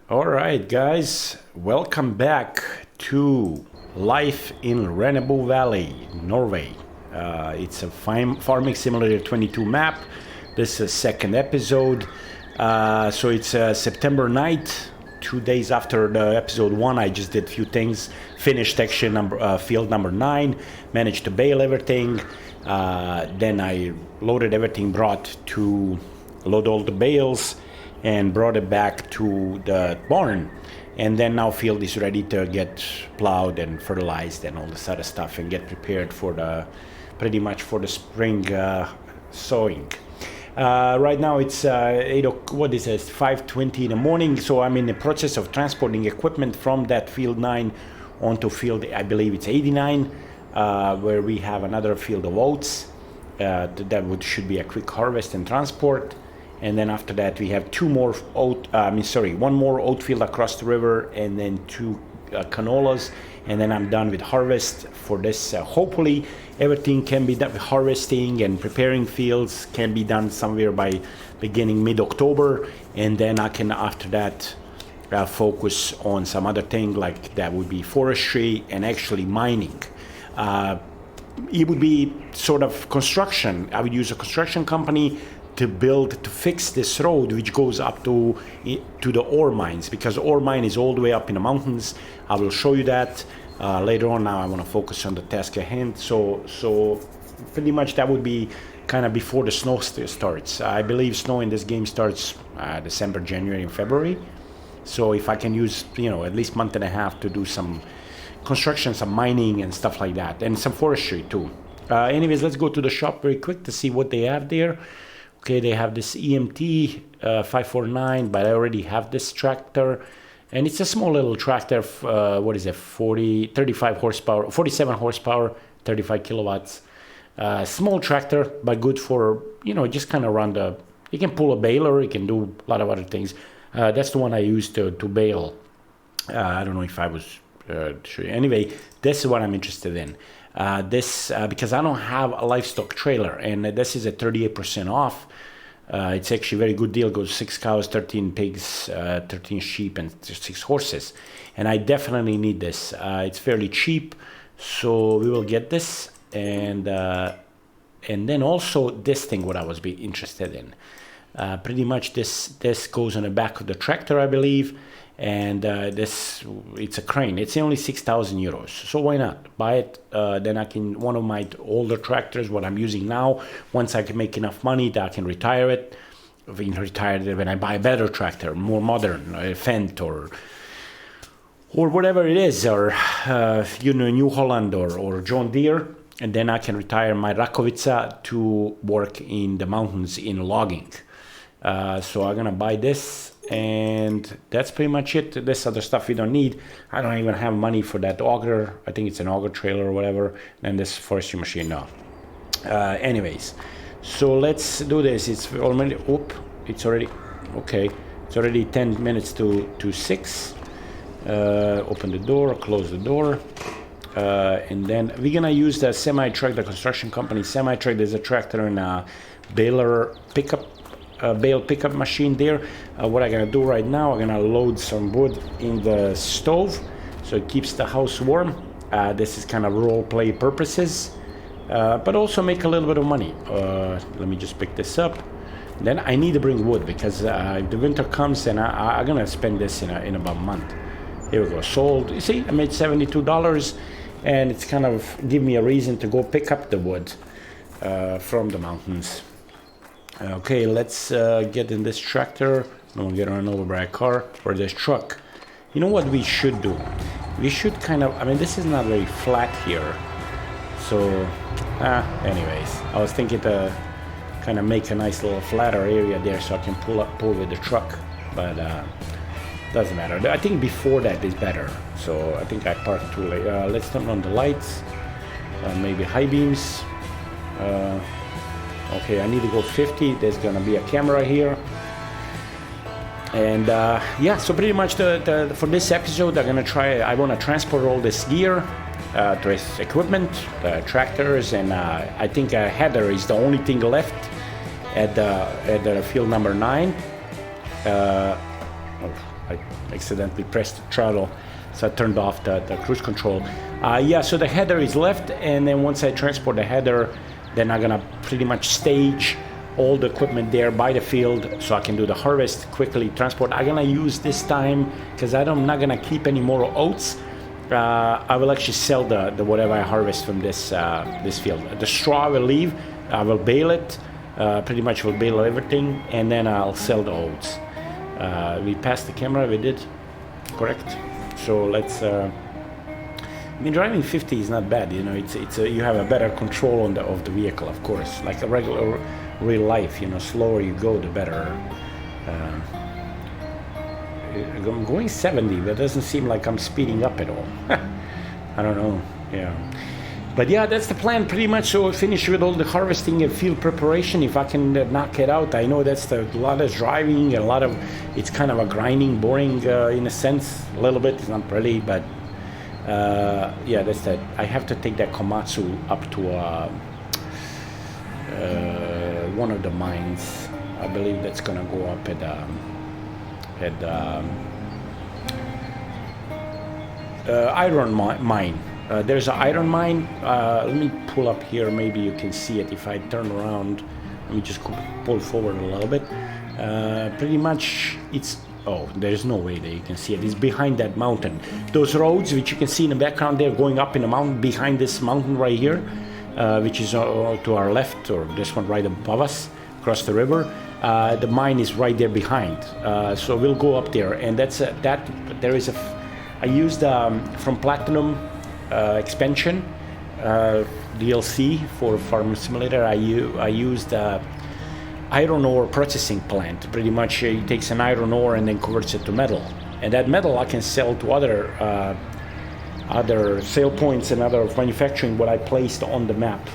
All right, guys, welcome back to Life in Rennebu Valley, Norway. It's a farming simulator 22 map. This is second episode. So it's September 9th, 2 days after the episode 1. I just did a few things, finished section field number 9, managed to bale everything. Then I loaded everything, load all the bales, and brought it back to the barn. And then now field is ready to get plowed and fertilized and all this other stuff and get prepared for pretty much for the spring sowing. Right now it's 5:20 in the morning, so I'm in the process of transporting equipment from that field 9 onto field, I believe it's 89, where we have another field of oats. Should be a quick harvest and transport. And then after that, we have one more oat field across the river, and then 2 canolas, and then I'm done with harvest for this. Hopefully, everything can be done. Harvesting and preparing fields can be done somewhere by beginning mid-October, and then I can after that focus on some other thing like that would be forestry and actually mining. It would be sort of construction. I would use a construction company to fix this road which goes up to the ore mines, because the ore mine is all the way up in the mountains. I will show you that later on. Now I want to focus on the task at hand. So pretty much that would be kind of before the snow starts. I believe snow in this game starts December, January, and February. So if I can use at least month and a half to do some construction, some mining and stuff like that, and some forestry too. Anyways, let's go to the shop very quick to see what they have there. Okay, they have this EMT 549, but I already have this tractor, and it's a small little tractor. 35 horsepower, 47 horsepower, 35 kilowatts. Small tractor, but good for just kind of run the. You can pull a baler, you can do a lot of other things. That's the one I used to bale. I don't know if I was sure. Anyway, this is what I'm interested in. Because I don't have a livestock trailer, and this is at 38% off. It's actually a very good deal. It goes 6 cows, 13 pigs, 13 sheep, and 6 horses. And I definitely need this. It's fairly cheap, so we will get this. And then also this thing, what I was interested in. Pretty much this goes on the back of the tractor, I believe. And it's a crane. It's only 6,000 euros. So why not buy it? Then one of my older tractors, what I'm using now, once I can make enough money that I can retire it. When I buy a better tractor, more modern, a Fendt or whatever it is, or New Holland or John Deere, and then I can retire my Rakovica to work in the mountains in logging. So I'm gonna buy this. And that's pretty much it. This other stuff we don't need. I don't even have money for that auger. I think it's an auger trailer or whatever. And this forestry machine, no. Anyways, so let's do this. It's already 10 minutes to 6. Open the door, close the door. And then we're gonna use the semi-truck, the construction company semi-truck. There's a tractor and a bale pickup machine there. What I'm gonna do right now, I'm gonna load some wood in the stove so it keeps the house warm. This is kind of role play purposes, but also make a little bit of money. Let me just pick this up. Then I need to bring wood because if the winter comes, and I'm gonna spend this in about a month. Here we go, sold. You see, I made $72, and it's kind of give me a reason to go pick up the wood from the mountains. Okay, let's get in this tractor. Don't get run over by a car or this truck. You know what we should do? We should this is not very flat here. So, anyways, I was thinking to kind of make a nice little flatter area there so I can pull with the truck. But doesn't matter. I think before that is better. So I think I parked too late. Let's turn on the lights. Maybe high beams. Okay, I need to go 50. There's gonna be a camera here. And so pretty much for this episode, I want to transport all this gear, this equipment, tractors, and I think a header is the only thing left at the field number 9. I accidentally pressed the throttle, so I turned off the cruise control. Yeah, so the header is left, and then once I transport the header, then I'm gonna pretty much stage all the equipment there by the field so I can do the harvest quickly, transport. I'm gonna use this time, because I'm not gonna keep any more oats. I will actually sell the whatever I harvest from this field. The straw I will leave, I will bale it, pretty much will bale everything, and then I'll sell the oats. We passed the camera, we did, correct? So let's, I mean, driving 50 is not bad, you know, it's you have a better control of the vehicle, of course, like a regular real life, you know, slower you go, the better. I'm going 70, but it doesn't seem like I'm speeding up at all. I don't know, yeah. But yeah, that's the plan pretty much. So finish with all the harvesting and field preparation. If I can knock it out, I know that's a lot of driving and a lot of, it's kind of a grinding, boring in a sense, a little bit. It's not really, but yeah, that's that. I have to take that Komatsu up to one of the mines. I believe that's gonna go up at iron mine. There's an iron mine. Let me pull up here. Maybe you can see it if I turn around. Let me just pull forward a little bit. Pretty much it's, oh, there's no way that you can see it. It's behind that mountain. Those roads which you can see in the background there going up in the mountain, behind this mountain right here, which is to our left, or this one right above us, across the river. The mine is right there behind. So we'll go up there, and that's there is I used from Platinum expansion DLC for Farm Simulator. I used iron ore processing plant. Pretty much it takes an iron ore and then converts it to metal, and that metal I can sell to other sale points and other manufacturing what I placed on the map.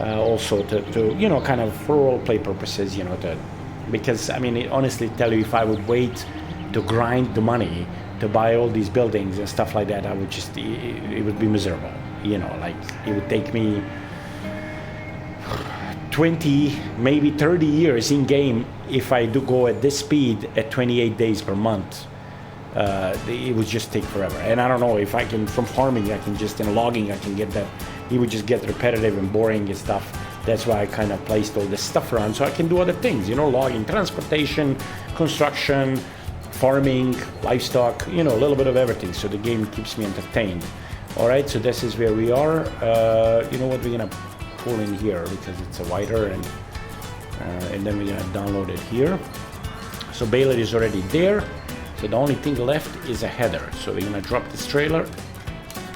Also to you know, kind of for role play purposes, you know, because I mean, honestly tell you, if I would wait to grind the money to buy all these buildings and stuff like that, I would just, it would be miserable, you know, like it would take me 20, maybe 30 years in game if I do go at this speed at 28 days per month. It would just take forever, and I don't know if I can, from farming I can just, in logging I can get that, it would just get repetitive and boring and stuff. That's why I kind of placed all this stuff around, so I can do other things, you know, logging, transportation, construction, farming, livestock, you know, a little bit of everything, so the game keeps me entertained. All right, so this is where we are. You know what, we're gonna pull in here because it's a wider, and then we're gonna download it here. So baler is already there, so the only thing left is a header. So we're gonna drop this trailer.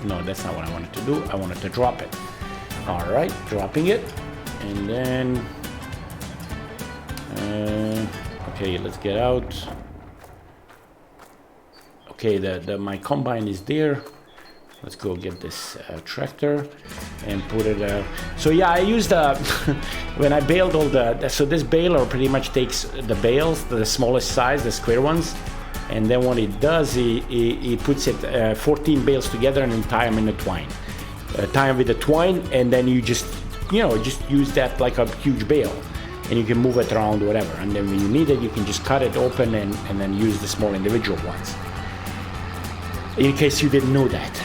No, that's not what I wanted to do. I wanted to drop it. All right, dropping it, and then okay, let's get out. Okay, my combine is there. Let's go get this tractor and put it. So yeah, I used when I baled all so this baler pretty much takes the bales, the smallest size, the square ones, and then what it does, he puts it 14 bales together and then tie them in a twine. Tie them with a twine, and then you just, you know, just use that like a huge bale, and you can move it around, whatever. And then when you need it, you can just cut it open and then use the small individual ones. In case you didn't know that.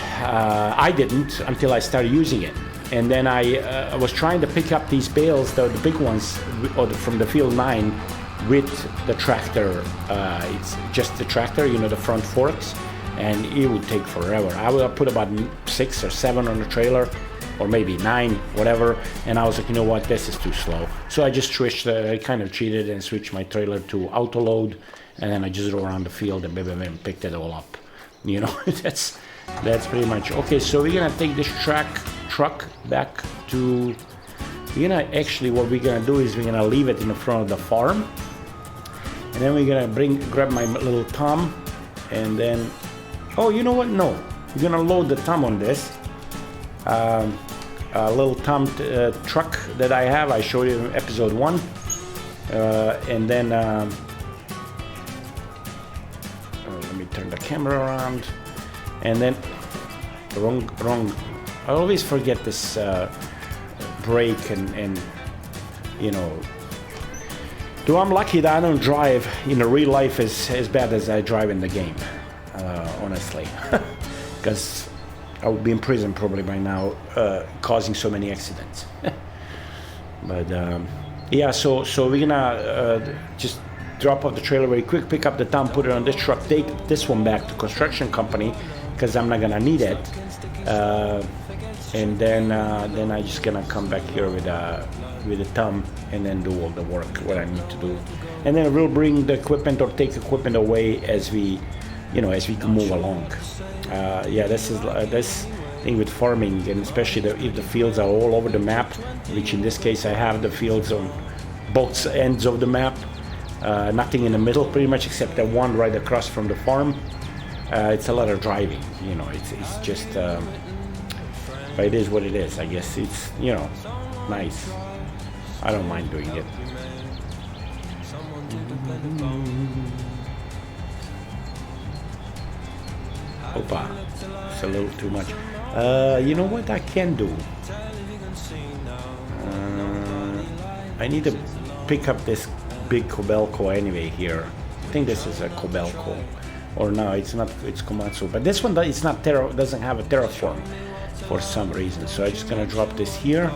I didn't until I started using it. And then I was trying to pick up these bales, the big ones, from the Field 9 with the tractor. It's just the tractor, you know, the front forks, and it would take forever. I would put about 6 or 7 on the trailer, or maybe 9, whatever, and I was like, you know what, this is too slow. So I just switched, I kind of cheated and switched my trailer to auto load, and then I just drove around the field and picked it all up. You know, that's pretty much. Okay, so we're gonna take this truck back to, we're gonna actually, what we're gonna do is we're gonna leave it in the front of the farm, and then we're gonna grab my little thumb, and then, oh, you know what, no, we're gonna load the thumb on this little thumb truck that I have. I showed you in episode 1, and then let me turn the camera around, and then wrong. I always forget this brake and you know, Though I'm lucky that I don't drive in the real life as bad as I drive in the game, honestly. Because I would be in prison probably by now, causing so many accidents. But yeah, so we're gonna just drop off the trailer very quick, pick up the thumb, put it on this truck, take this one back to construction company because I'm not gonna need it, and then I just gonna come back here with a thumb and then do all the work what I need to do, and then we'll bring the equipment or take equipment away as we move along. Yeah, this is this thing with farming, and especially if the fields are all over the map, which in this case I have the fields on both ends of the map, nothing in the middle pretty much except the one right across from the farm. It's a lot of driving, it's just but it is what it is. I guess it's nice. I don't mind doing it. Opa, it's a little too much. You know what I can do? I need to pick up this big Kobelco anyway here. I think this is a Kobelco. Or no, it's not, it's Komatsu. But this one doesn't have a terraform for some reason. So I'm just gonna drop this here.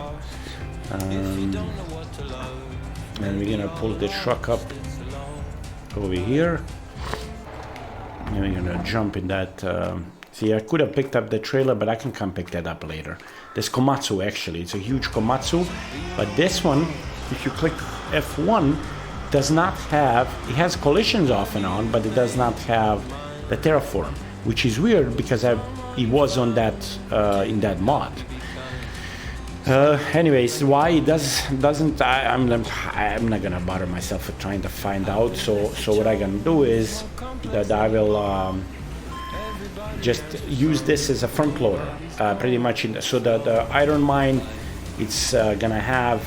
And we're gonna pull the truck up over here. And we're gonna jump in that. See, I could have picked up the trailer, but I can come pick that up later. This Komatsu, actually, it's a huge Komatsu. But this one, if you click F1, does not have, it has collisions off and on, but it does not have the terraform, which is weird because it was on that in that mod. Anyways, why it doesn't, I'm not gonna bother myself with trying to find out. So what I'm gonna do is that I will just use this as a front loader, pretty much. So the iron mine, it's gonna have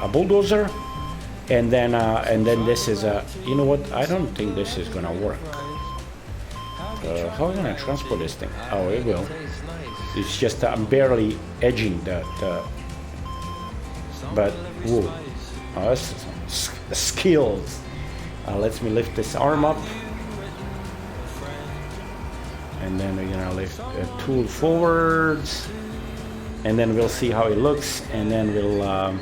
a bulldozer, and then this is a, you know what, I don't think this is gonna work. How am I gonna transport this thing? Oh, it will. It's just I'm barely edging the but whoa, oh, that's some skills. Let me lift this arm up, and then we're gonna lift a tool forwards, and then we'll see how it looks, and then we'll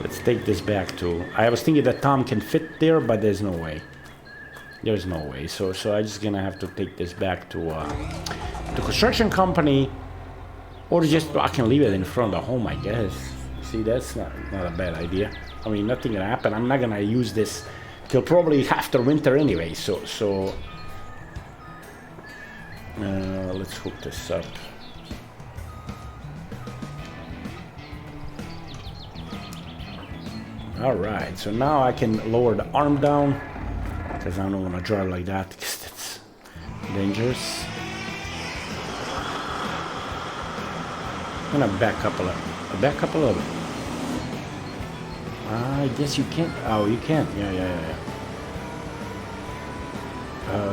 let's take this back to, I was thinking that Tom can fit there, but there's no way. There's no way. So I'm just gonna have to take this back to the construction company, or just I can leave it in front of the home, I guess. See, that's not a bad idea. I mean, nothing gonna happen. I'm not gonna use this till probably after winter anyway. So let's hook this up. All right, so now I can lower the arm down because I don't want to drive like that because it's dangerous. I'm gonna back up a little bit. I guess you can't. Oh, you can't. Yeah.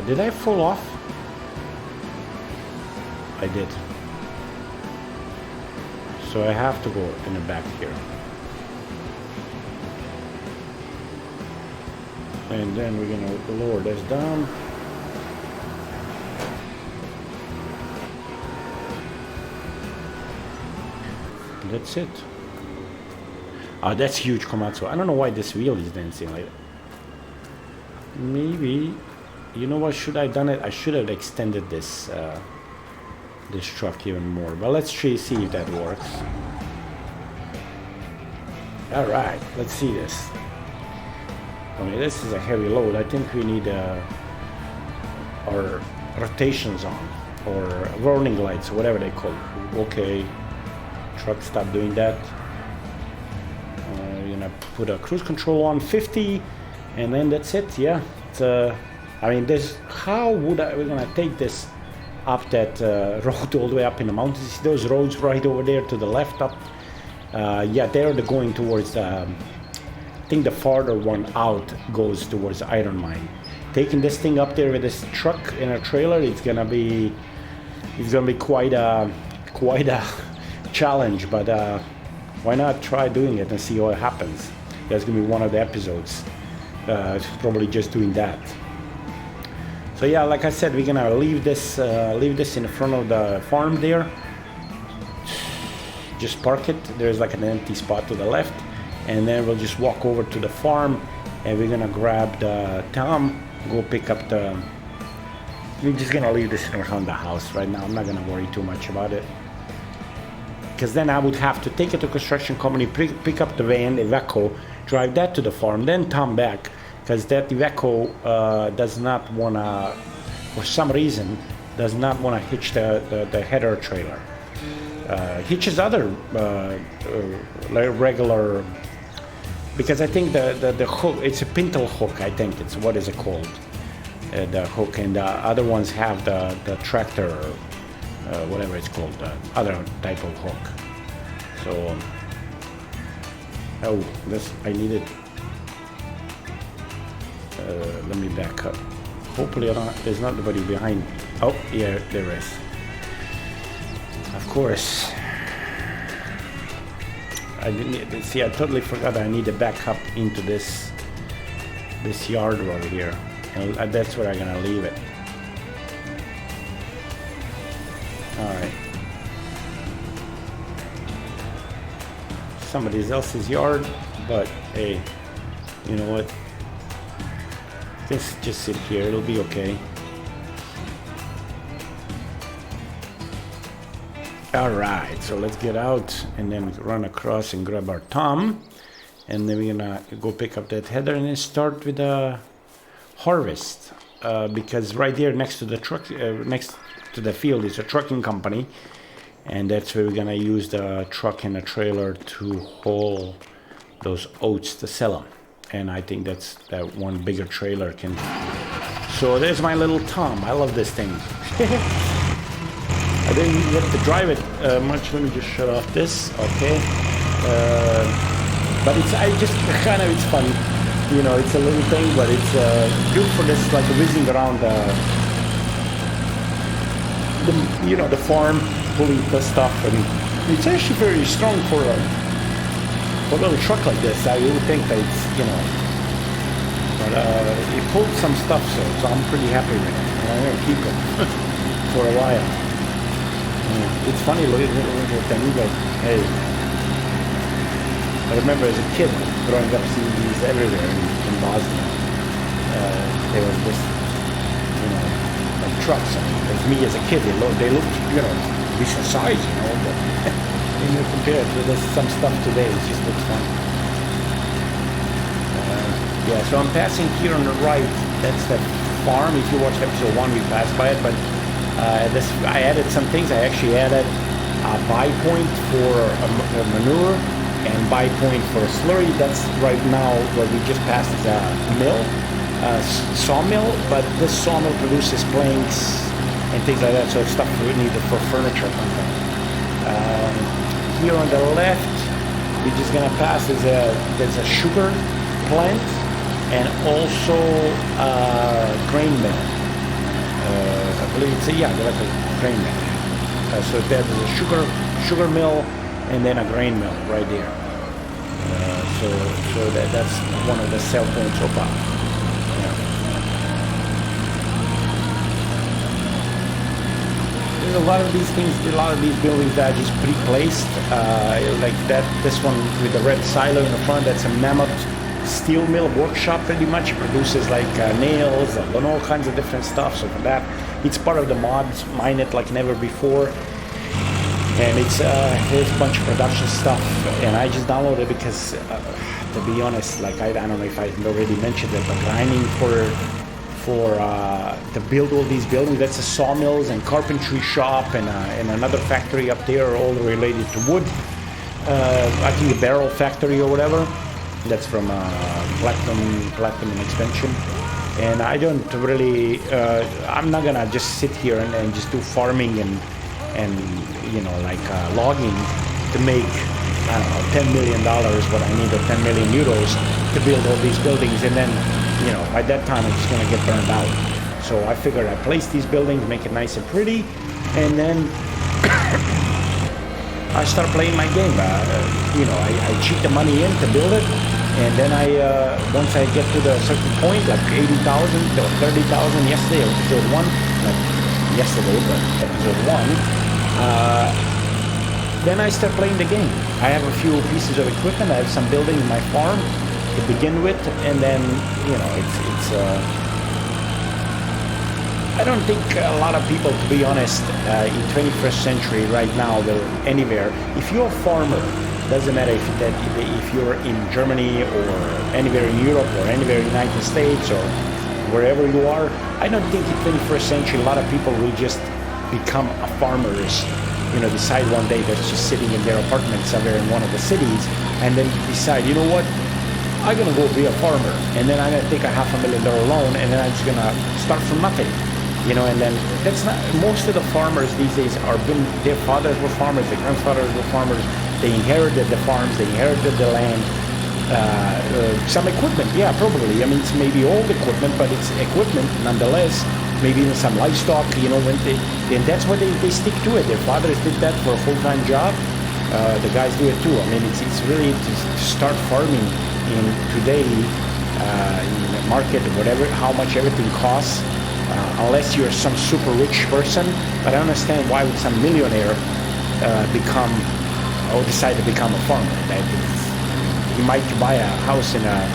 Did I fall off? I did. So I have to go in the back here. And then we're gonna lower this down. That's it. Oh, that's huge Komatsu. I don't know why this wheel is dancing like that. Maybe, you know what, should I done it? I should have extended this this truck even more. But let's see if that works. All right, let's see this. Okay, this is a heavy load. I think we need our rotations on, or warning lights, whatever they call it. Okay, truck, stop doing that. We're gonna put a cruise control on 50, and then that's it. Yeah, it's, I mean, this. How would we're gonna take this up that road all the way up in the mountains? See those roads right over there to the left up? Yeah, they're going towards the. I think the farther one out goes towards the iron mine. Taking this thing up there with this truck and a trailer, it's gonna be quite a challenge. But why not try doing it and see what happens? That's gonna be one of the episodes. Probably just doing that. So yeah, like I said, we're gonna leave this in front of the farm there. Just park it. There's like an empty spot to the left, and then we'll just walk over to the farm, and we're gonna grab the Tom, go pick up the. We're just gonna leave this in front of the house right now. I'm not gonna worry too much about it, because then I would have to take it to construction company, pick up the van, Iveco, drive that to the farm, then Tom back, because that Iveco does not wanna, for some reason, does not wanna hitch the header trailer. Hitches other regular, because I think the hook, it's a pintle hook, I think it's, what is it called? The hook, and the other ones have the tractor, whatever it's called, the other type of hook. So, oh, this, I need it. Let me back up. Hopefully there's not nobody behind. Oh, yeah, there is. Of course. I didn't see. I totally forgot I need to back up into this yard over here, and that's where I'm gonna leave it. All right. Somebody else's yard, but hey, you know what? Just sit here. It'll be okay. All right, so let's get out and then run across and grab our Tom, and then we're gonna go pick up that header and then start with the harvest, because right there next to the truck, next to the field is a trucking company, and that's where we're gonna use the truck and a trailer to haul those oats to sell them. And I think that's that one bigger trailer can. So there's my little Tom. I love this thing. I didn't get to drive it much. Let me just shut off this. Okay. But it's it's fun. You know, it's a little thing, but it's good for this, like whizzing around the farm, pulling the stuff, and it's actually very strong for a little truck like this. I would think that it's, but it pulled some stuff, so I'm pretty happy with it. I'm gonna keep it for a while. It's funny looking at them. You go, hey. I remember as a kid growing up seeing these everywhere in Bosnia. They were just, like trucks. I mean, as me as a kid, they looked, decent size, but when you compare it to some stuff today, it just looks fun. Yeah, so I'm passing here on the right. That's the farm. If you watch episode 1, we passed by it, but I added some things. I actually added a buy point for a manure and buy point for a slurry. That's right now what we just passed is a mill, sawmill, but this sawmill produces planks and things like that, so it's stuff we needed for furniture. Here on the left, we're just gonna pass there's a sugar plant and also a grain mill. I believe it's like a grain mill. So there's a sugar mill and then a grain mill right there. So that's one of the sell points so far. There's a lot of these things, a lot of these buildings that are just pre-placed, like this one with the red silo in the front. That's a Mammoth steel mill workshop. Pretty much it produces like nails and all kinds of different stuff. So for that, it's part of the mods, mine it like never before. And it's here's a bunch of production stuff, and I just downloaded it because, to be honest, like I don't know if I already mentioned it, but grinding to build all these buildings. That's a sawmills and carpentry shop and another factory up there, all related to wood. I think a barrel factory or whatever. That's from Platinum Expansion. And I don't really, I'm not gonna just sit here and just do farming and logging to make, I don't know, $10 million, but I need 10 million euros to build all these buildings, and then, by that time it's gonna get burned out. So I figured I'd place these buildings, make it nice and pretty, and then I start playing my game. I cheat the money in to build it, and then once I get to the certain point, like 80,000 or 30,000 yesterday, episode 1, not yesterday, but episode 1, then I start playing the game. I have a few pieces of equipment. I have some building in my farm to begin with, and then, it's I don't think a lot of people, to be honest, in 21st century right now, they're anywhere. If you're a farmer, doesn't matter if you're in Germany or anywhere in Europe or anywhere in the United States or wherever you are, I don't think in 21st century a lot of people will just become a farmers, decide one day they're just sitting in their apartment somewhere in one of the cities and then decide, you know what, I'm going to go be a farmer, and then I'm going to take a $500,000 loan, and then I'm just going to start from nothing. And then that's not, most of the farmers these days their fathers were farmers, their grandfathers were farmers, they inherited the farms, they inherited the land, some equipment, yeah, probably. I mean, it's maybe old equipment, but it's equipment nonetheless, maybe even some livestock, and that's why they stick to it. Their fathers did that for a full-time job, the guys do it too. I mean, it's really to start farming in today, in the market, whatever, how much everything costs. Unless you're some super rich person, but I understand why would some millionaire decide to become a farmer. He might buy a house in a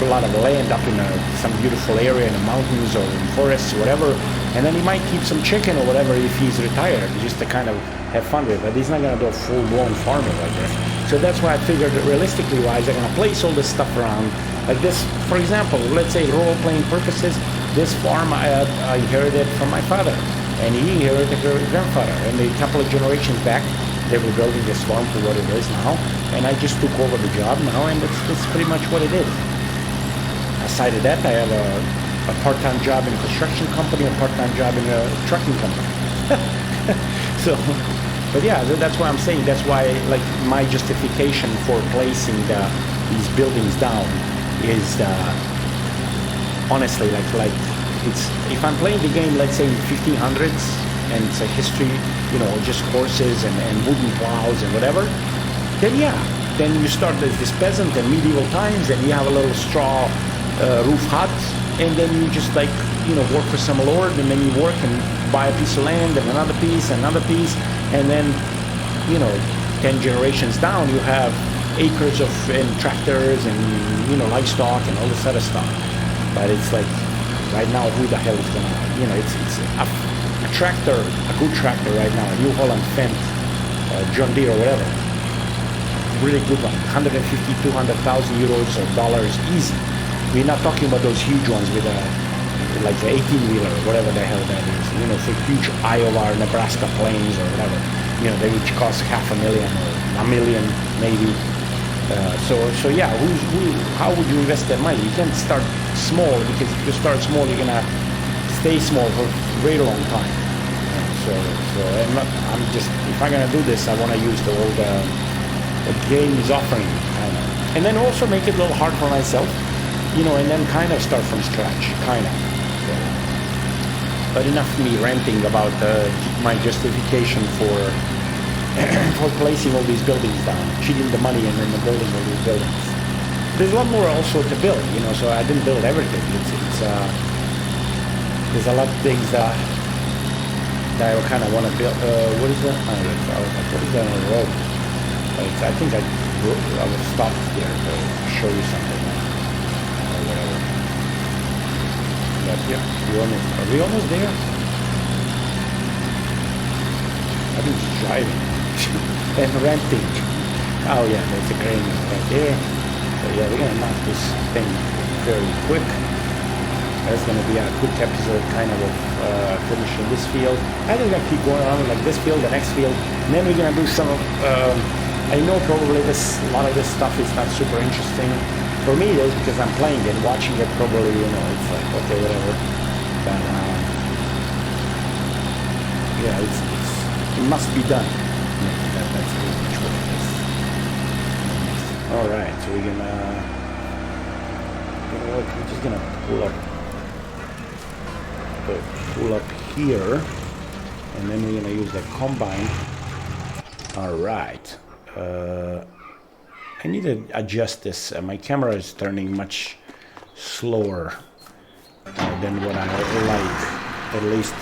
lot of land up in some beautiful area in the mountains or in forests or whatever, and then he might keep some chicken or whatever if he's retired, just to kind of have fun with it. But he's not going to do a full-blown farmer like this. So that's why I figured that realistically wise, I'm going to place all this stuff around. Like this, for example, let's say role-playing purposes, this farm I inherited from my father, and he inherited her grandfather, and a couple of generations back, they were building this farm to what it is now, and I just took over the job now, and that's pretty much what it is. Aside of that, I have a part-time job in a construction company, a part-time job in a trucking company. So, but yeah, that's what I'm saying. That's why, like, my justification for placing these buildings down is honestly, like it's, if I'm playing the game, let's say in 1500s, and it's a history, just horses and wooden plows and whatever, then yeah, then you start as this peasant in medieval times, and you have a little straw roof hut, and then you just work for some lord, and then you work and buy a piece of land and another piece, and then 10 generations down, you have acres of tractors and livestock and all this other stuff. But it's like right now, who the hell is gonna, it's a tractor, a good tractor right now, a New Holland Fendt, John Deere or whatever, really good one, 150, 200,000 euros or dollars easy. We're not talking about those huge ones with like the 18-wheeler or whatever the hell that is, for huge Iowa or Nebraska plains or whatever, they which cost $500,000 or $1 million maybe. So yeah, how would you invest that money? You can't start small, because if you start small, you're gonna stay small for a very long time. So I'm just, if I'm gonna do this, I want to use the old the game is offering, and then also make it a little hard for myself, and then kind of start from scratch, kind of. So, but enough of me ranting about my justification for placing all these buildings down, cheating the money and then building all these buildings. There's a lot more also to build, so I didn't build everything. It's there's a lot of things that I kind of want to build. What is that? What is that on the road? I think I will stop here to show you something or whatever. But yeah, are we almost there? I've been driving and renting. Oh yeah, there's a crane right there. So yeah, we're gonna knock this thing very quick. That's gonna be a quick episode, kind of finishing this field. I think I'm gonna keep going around like this field, the next field, and then we're gonna do some of. I know probably a lot of this stuff is not super interesting. For me, it is, because I'm playing it, watching it. Probably, it's like okay, whatever. But yeah, it must be done. That's pretty much what it is. Alright, so we're gonna, we're just gonna pull up here, and then we're gonna use the combine All right. I need to adjust this. My camera is turning much slower than what I like, at least.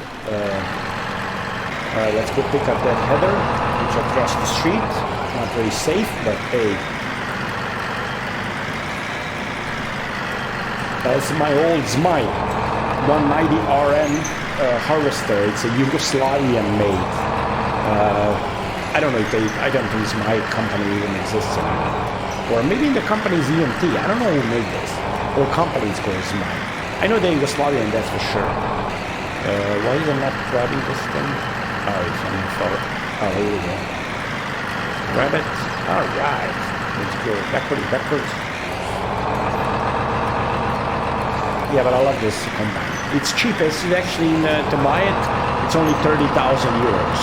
All right, let's go pick up that header, which across the street. Not very safe, but hey. That's my old Zmaj 190 RN harvester. It's a Yugoslavian made. I don't know if I don't think my company even exists anymore. Or maybe the company's EMT. I don't know who made this. Or company's called Zmaj. I know they're Yugoslavian, that's for sure. Why is it not grabbing this thing? Oh, it's on the floor. Oh, here we go. Grab it. Alright. Let's go backwards. Yeah, but I love this combine. It's cheap. It's actually, to buy it, it's only 30,000 euros.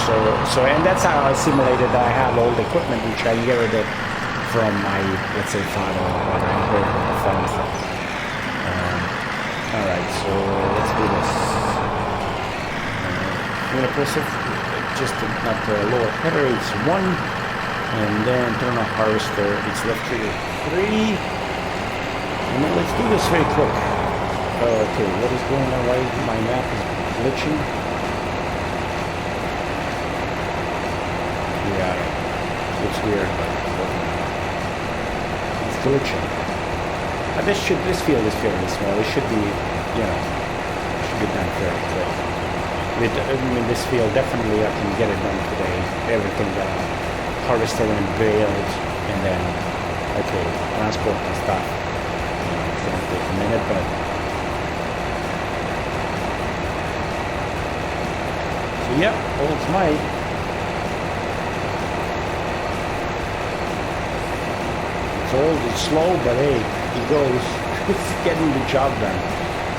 So, and that's how I simulated that I have all the equipment which I inherited from my, let's say, father, or I inherited the farm from. Alright, so let's do this. I'm gonna press it, just not the lower header, it's 1, and then turn on harvester, it's left trigger 3, and then let's do this very quick. Okay, what is going on? Why my map is glitching? Yeah, it's weird, but it's glitching. This field is fairly small. It should be, should be done fairly quick. This field, definitely I can get it done today. Everything got harvested and baled, and then, okay, transport and stuff. It's gonna take a minute, but so yeah, old Zmaj. It's old, it's slow, but hey, it goes. It's getting the job done.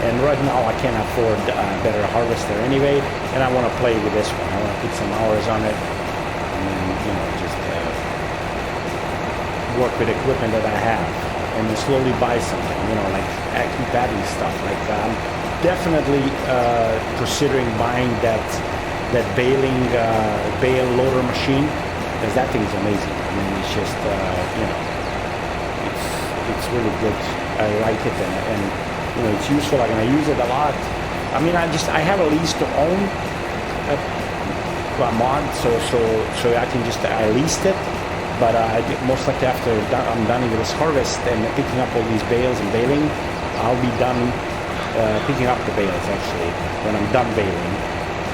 And right now I can't afford a better harvester anyway, and I want to play with this one. I want to put some hours on it, and just work with equipment that I have, and then slowly buy something. Like I keep adding stuff. Like I'm definitely considering buying that bale loader machine, because that thing is amazing. It's just it's really good. I like it, and it's useful. I'm gonna use it a lot. I have a lease to own a mod, so I can I leased it, but most likely after I'm done with this harvest and picking up all these bales and baling, I'll be done picking up the bales actually when I'm done baling.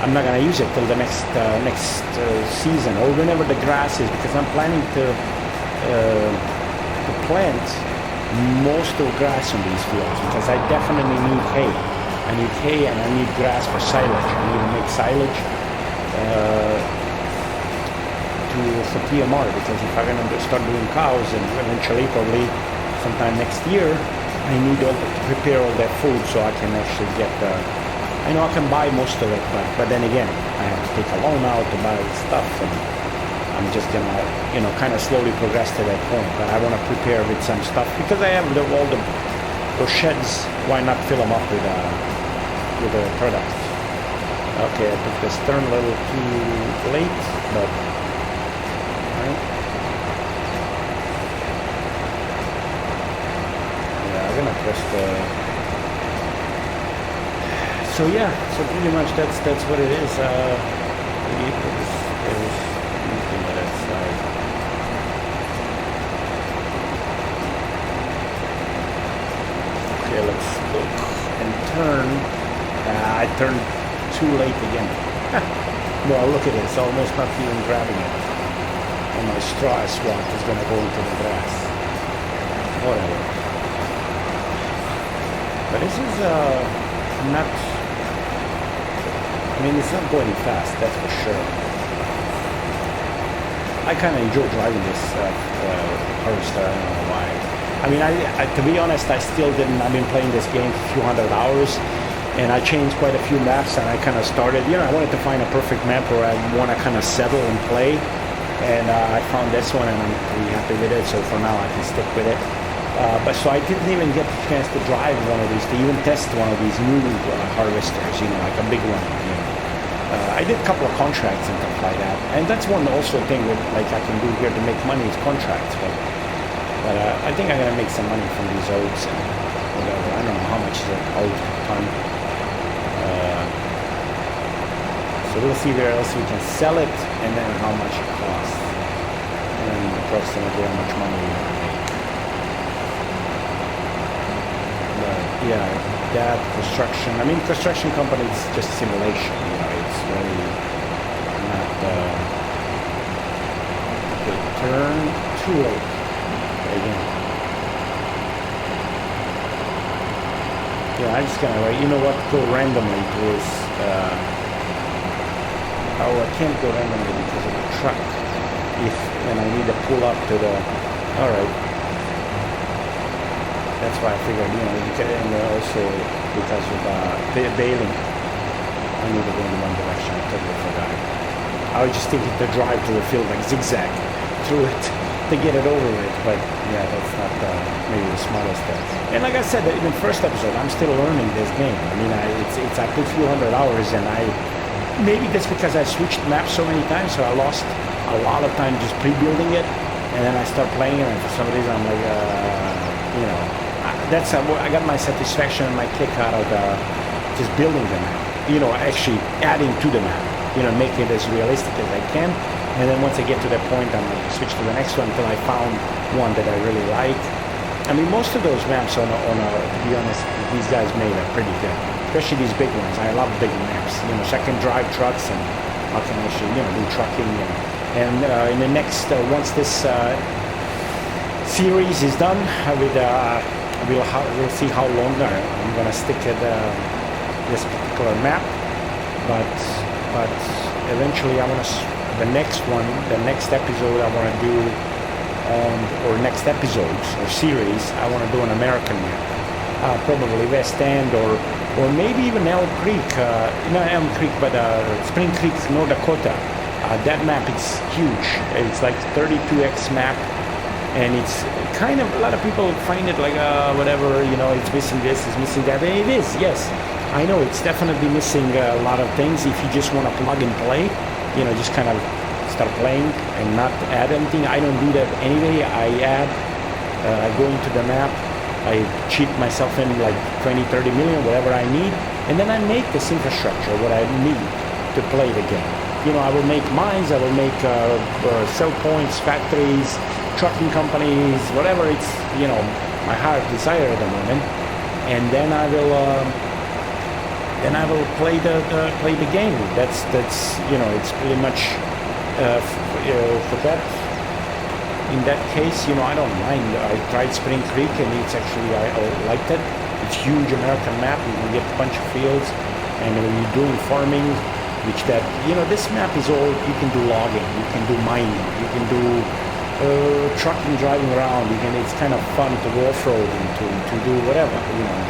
I'm not gonna use it till the next season or whenever the grass is, because I'm planning to plant most of the grass on these fields, because I definitely need hay. I need hay and I need grass for silage. I need to make silage for PMR, because if I'm going to start doing cows, and eventually probably sometime next year, I need to prepare all that food so I can actually get I know I can buy most of it, but then again, I have to take a loan out to buy stuff, and I'm just gonna, kind of slowly progress to that point. But I want to prepare with some stuff, because I have all those sheds. Why not fill them up with a product? Okay, I took this turn a little too late, but right. Yeah, I'm gonna press the. So yeah, so pretty much that's what it is. Okay, let's look and turn. I turned too late again. Well, look at it. It's almost not even grabbing it. And my straw swat is going to go into the grass. Whatever. But this is not... it's not going fast, that's for sure. I kind of enjoy driving this harvester. I don't know why. I to be honest, I still didn't. I've been playing this game for a few hundred hours, and I changed quite a few maps, and I kind of started, I wanted to find a perfect map where I want to kind of settle and play, and I found this one, and I'm pretty happy with it, so for now I can stick with it. But so I didn't even get the chance to drive one of these, to even test one of these new harvesters, like a big one, I did a couple of contracts and stuff like that, and that's one also thing that like I can do here to make money is contracts. But I think I'm gonna make some money from these oats and whatever. I don't know how much is an oat per ton. So we'll see where else we can sell it, and then how much it costs, and then approximately how much money we can make. But yeah, that construction. I mean, construction company is just simulation. You know, it's really not. Okay, turn too late. Again. Yeah, I'm just gonna you know what, go randomly to this. Oh, I can't go randomly because of the truck. And I need to pull up to the. All right. That's why I figured, you know, and also because of bailing, I need to go in one direction. I totally forgot. I was just thinking to drive to the field like zigzag through it to get it over with, but yeah, that's not maybe the smartest thing. And like I said in the first episode, I'm still learning this game. I mean, I put a few hundred hours, and maybe that's because I switched maps so many times, so I lost a lot of time just pre-building it, and then I start playing it, and for some reason I'm like, you know, that's I got my satisfaction and my kick out of just building the map. You know, actually adding to the map. You know, making it as realistic as I can. And then once I get to that point, I'm going to switch to the next one until I found one that I really like. I mean, most of those maps to be honest, these guys made are pretty good. Especially these big ones. I love big maps. You know, so I can drive trucks and I can actually, you know, do trucking. And in the next, once this series is done, we'll see how long I'm going to stick at this particular map. But eventually I want to. The next episode I want to do or next episodes or series, I want to do an American map. Probably West End or maybe even Elm Creek, not Elm Creek, but Spring Creek, North Dakota. That map is huge. It's like 32x map, and it's kind of, a lot of people find it like whatever, you know, it's missing this, it's missing that. And it is, yes. I know it's definitely missing a lot of things if you just want to plug and play. You know, just kind of start playing and not add anything. I don't do that anyway. I go into the map, I cheat myself in like 20, 30 million, whatever I need, and then I make this infrastructure, what I need to play the game. You know, I will make mines, I will make sell points, factories, trucking companies, whatever it's, you know, my heart desire at the moment, and then I will play the game. That's you know, it's pretty much for that. In that case, you know, I don't mind. I tried Spring Creek, and it's actually I liked it. It's huge American map. You can get a bunch of fields, and when you're doing farming, which that, you know, this map is all, you can do logging, you can do mining, you can do trucking, driving around. It's kind of fun to go off-roading, to do whatever, you know.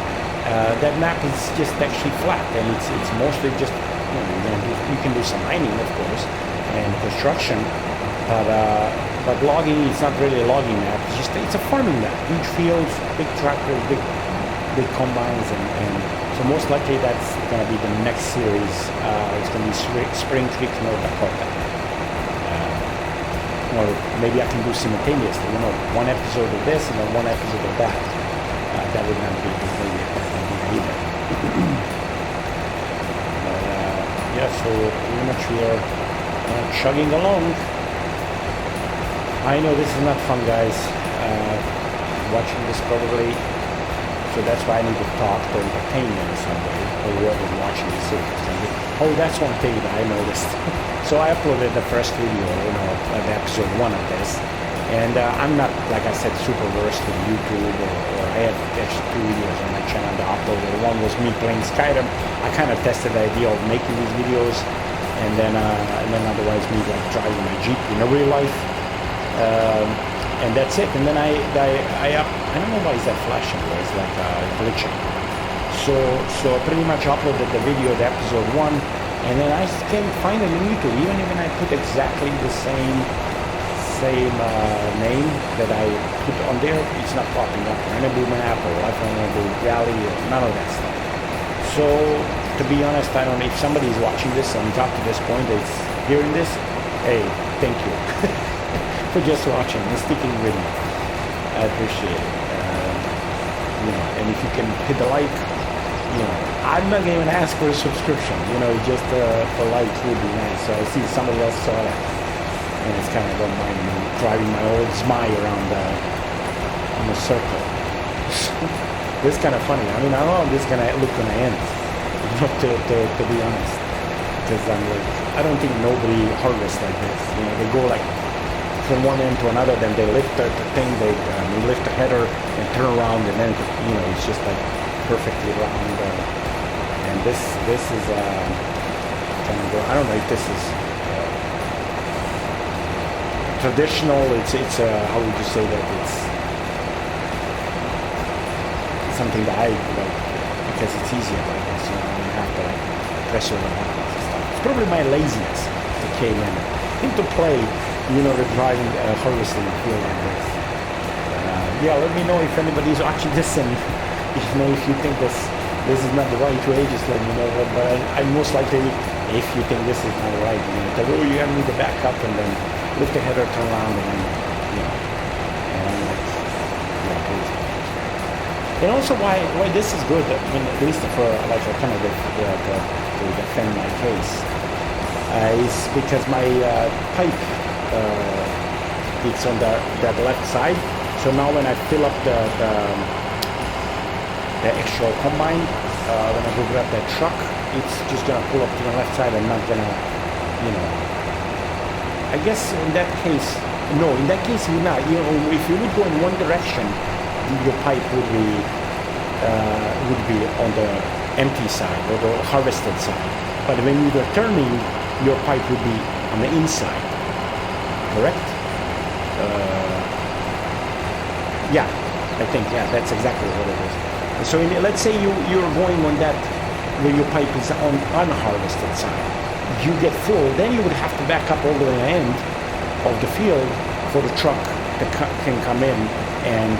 That map is just actually flat, and it's mostly just, you know, you can do some mining, of course, and construction, but logging, it's not really a logging map. It's a farming map. Huge fields, big tractors, big combines, and so most likely that's going to be the next series. It's going to be Spring Creek, North Dakota. Or maybe I can do simultaneously, you know, one episode of this and then one episode of that. That would not be completely either. Yeah, so pretty much we are chugging along. I know this is not fun, guys. Watching this probably, so that's why I need to talk to entertain you in some way, or whoever's watching this series. Oh, that's one thing that I noticed. So I uploaded the first video, you know, of episode 1 of this. And I'm not, like I said, super versed in YouTube, or I have actually 2 videos on my channel to upload. One was me playing Skyrim. I kind of tested the idea of making these videos, and then otherwise me like driving my Jeep in a real life, and that's it. And then I don't know why is that flashing, or it's like glitching. So I pretty much uploaded the video, the episode 1, and then I can find it on YouTube, even if I put exactly the same name that I put on there, it's not popping up. Rennebu map or Life on Rennebu Valley or none of that stuff. So to to be honest, I don't know if somebody is watching this and got to this point, is hearing this, hey, thank you for just watching and sticking with me. I appreciate it. You know, and if you can hit the like, you know, I'm not even ask for a subscription, you know, just a like would be nice. So I see somebody else saw that, and it's kind of don't mind me driving my old smile around in a circle. This is kind of funny. I mean, I don't know how this is gonna look when I end, to be honest, because I'm like, I don't think nobody harvests like this. You know, they go like from one end to another, then they lift the thing, they lift the header and turn around, and then you know it's just like perfectly round. And this is kind of, I don't know if this is traditional. It's how would you say that? It's something that I like because it's easier, I guess. You know, you have to like press your buttons and stuff. It's probably my laziness that came into play. You know, the driving, harvesting field like this. Yeah, let me know if anybody's watching this, and you know if you think this is not the right way, just let me know. But I most likely, if you think this is not right, you know, oh, you need to back up and then lift the header, turn around, and then, you know, and like, yeah, and also why this is good. I mean, at least for like a kind of to defend my case, is because my pipe. It's on that left side. So now when I fill up the actual combine, when I go grab that truck, it's just gonna pull up to the left side. I'm not gonna, you know. I guess in that case, no. In that case, you're not. You know, if you would go in one direction, your pipe would be on the empty side or the harvested side. But when you're turning, your pipe would be on the inside. Correct? Yeah, I think, yeah, that's exactly what it is. So let's say you're going on that where your pipe is on unharvested side. You get full, then you would have to back up all the way to the end of the field for the truck that can come in and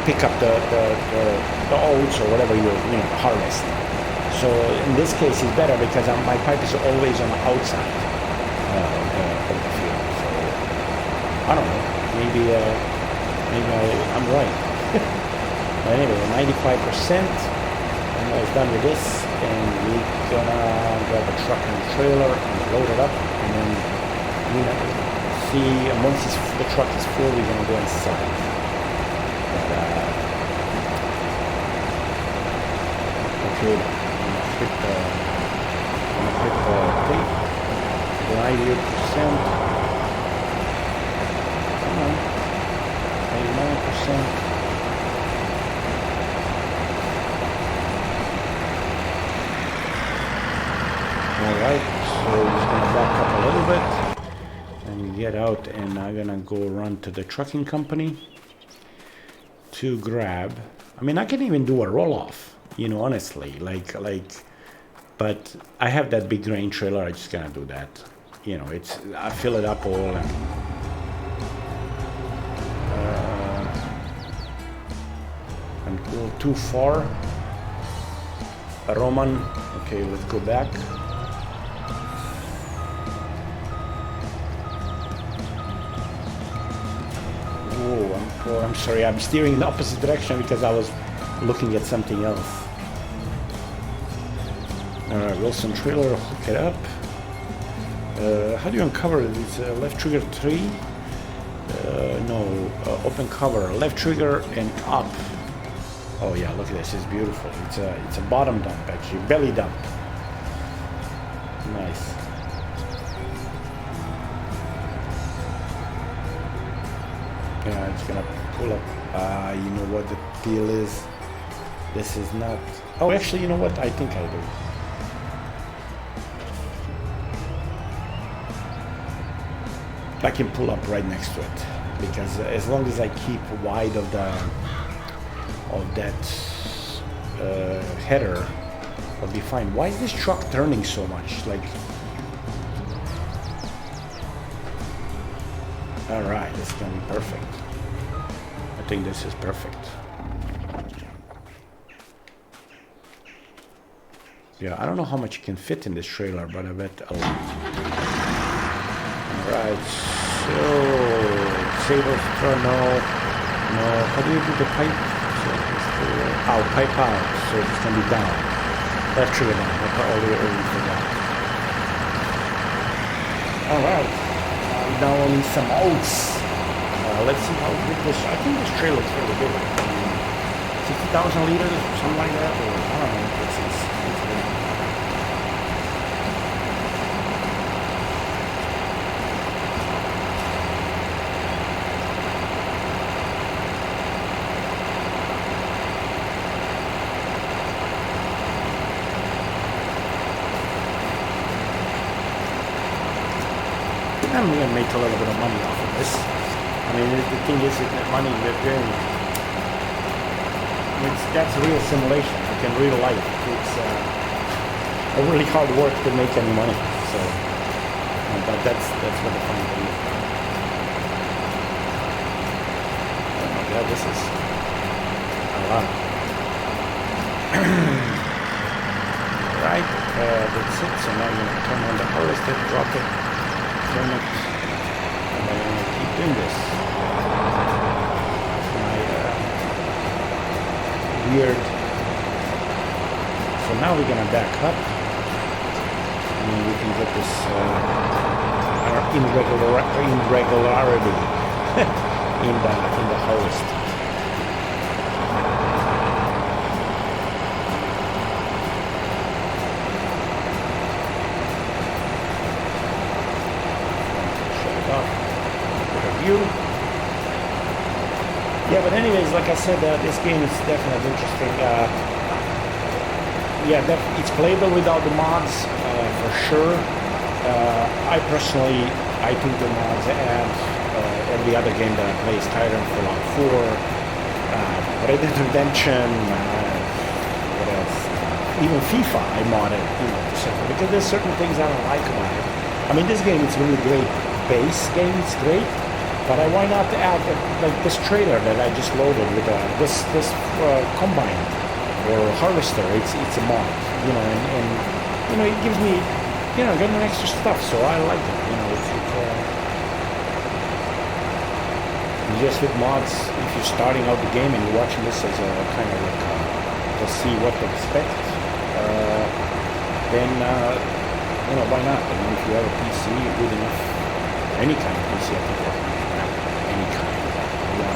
pick up the oats or whatever you harvest. So in this case, it's better because my pipe is always on the outside of the field. So I don't know. Maybe I'm right. But anyway, 95%. I'm almost done with this, and we're gonna grab a truck and a trailer and load it up, and then see. And once the truck is full, we're gonna go inside. But, okay. Hit the tape, 98%, come on, 99%, alright, so just going to back up a little bit, and get out, and I'm going to go run to the trucking company to grab, I mean I can even do a roll-off. You know, honestly, like, but I have that big grain trailer. I just gonna do that. You know, I fill it up all and go too far. Roman, okay, let's go back. Oh, I'm sorry. I'm steering in the opposite direction because I was looking at something else. Wilson trailer, hook it up. How do you uncover it? It's left trigger 3. No, open cover, left trigger and up. Oh yeah, look at this, it's beautiful. It's a bottom dump actually, belly dump. Nice. Yeah, it's gonna pull up. You know what the deal is? This is not. Oh, actually, you know what? I think I do. I can pull up right next to it because as long as I keep wide of that header, I'll be fine. Why is this truck turning so much? Like, all right, it's gonna be perfect. I think this is perfect. Yeah, I don't know how much you can fit in this trailer, but I bet a lot. Alright, so saber throw, no. How do you do the pipe? So pipe out, so it's gonna be down. Left trigger down, I put all the way over for that. Alright, now only some oats. Let's see how big this, I think this trailer is really big. 60,000 liters, something like that, or I don't know, it's big. I'm going to make a little bit of money off of this. I mean, the thing is that money, that's real simulation, like in real life. It's a really hard work to make any money. So, but that's what the fun thing is. Oh my God, this is a lot. Right, that's it. So now I'm going to turn on the harvester, drop it. And I'm going to keep doing this. My weird. So now we're going to back up. And we can get this irregularity in the harvest. Yeah, but anyways, like I said, this game is definitely interesting. Yeah, it's playable without the mods, for sure. I personally, I think the mods add every other game that I play, Skyrim, Fallout 4, Red Dead Redemption, what else? Even FIFA I modded, because there's certain things I don't like about it. I mean, this game is really great. Base game, it's great. But why not add like this trailer that I just loaded with this combine or harvester? It's a mod, and it gives me getting extra stuff. So I like it. Just with mods, if you're starting out the game and you're watching this as a kind of like to see what to expect, then why not? I mean, if you have a PC good enough, any kind of PC, I think. Any kind.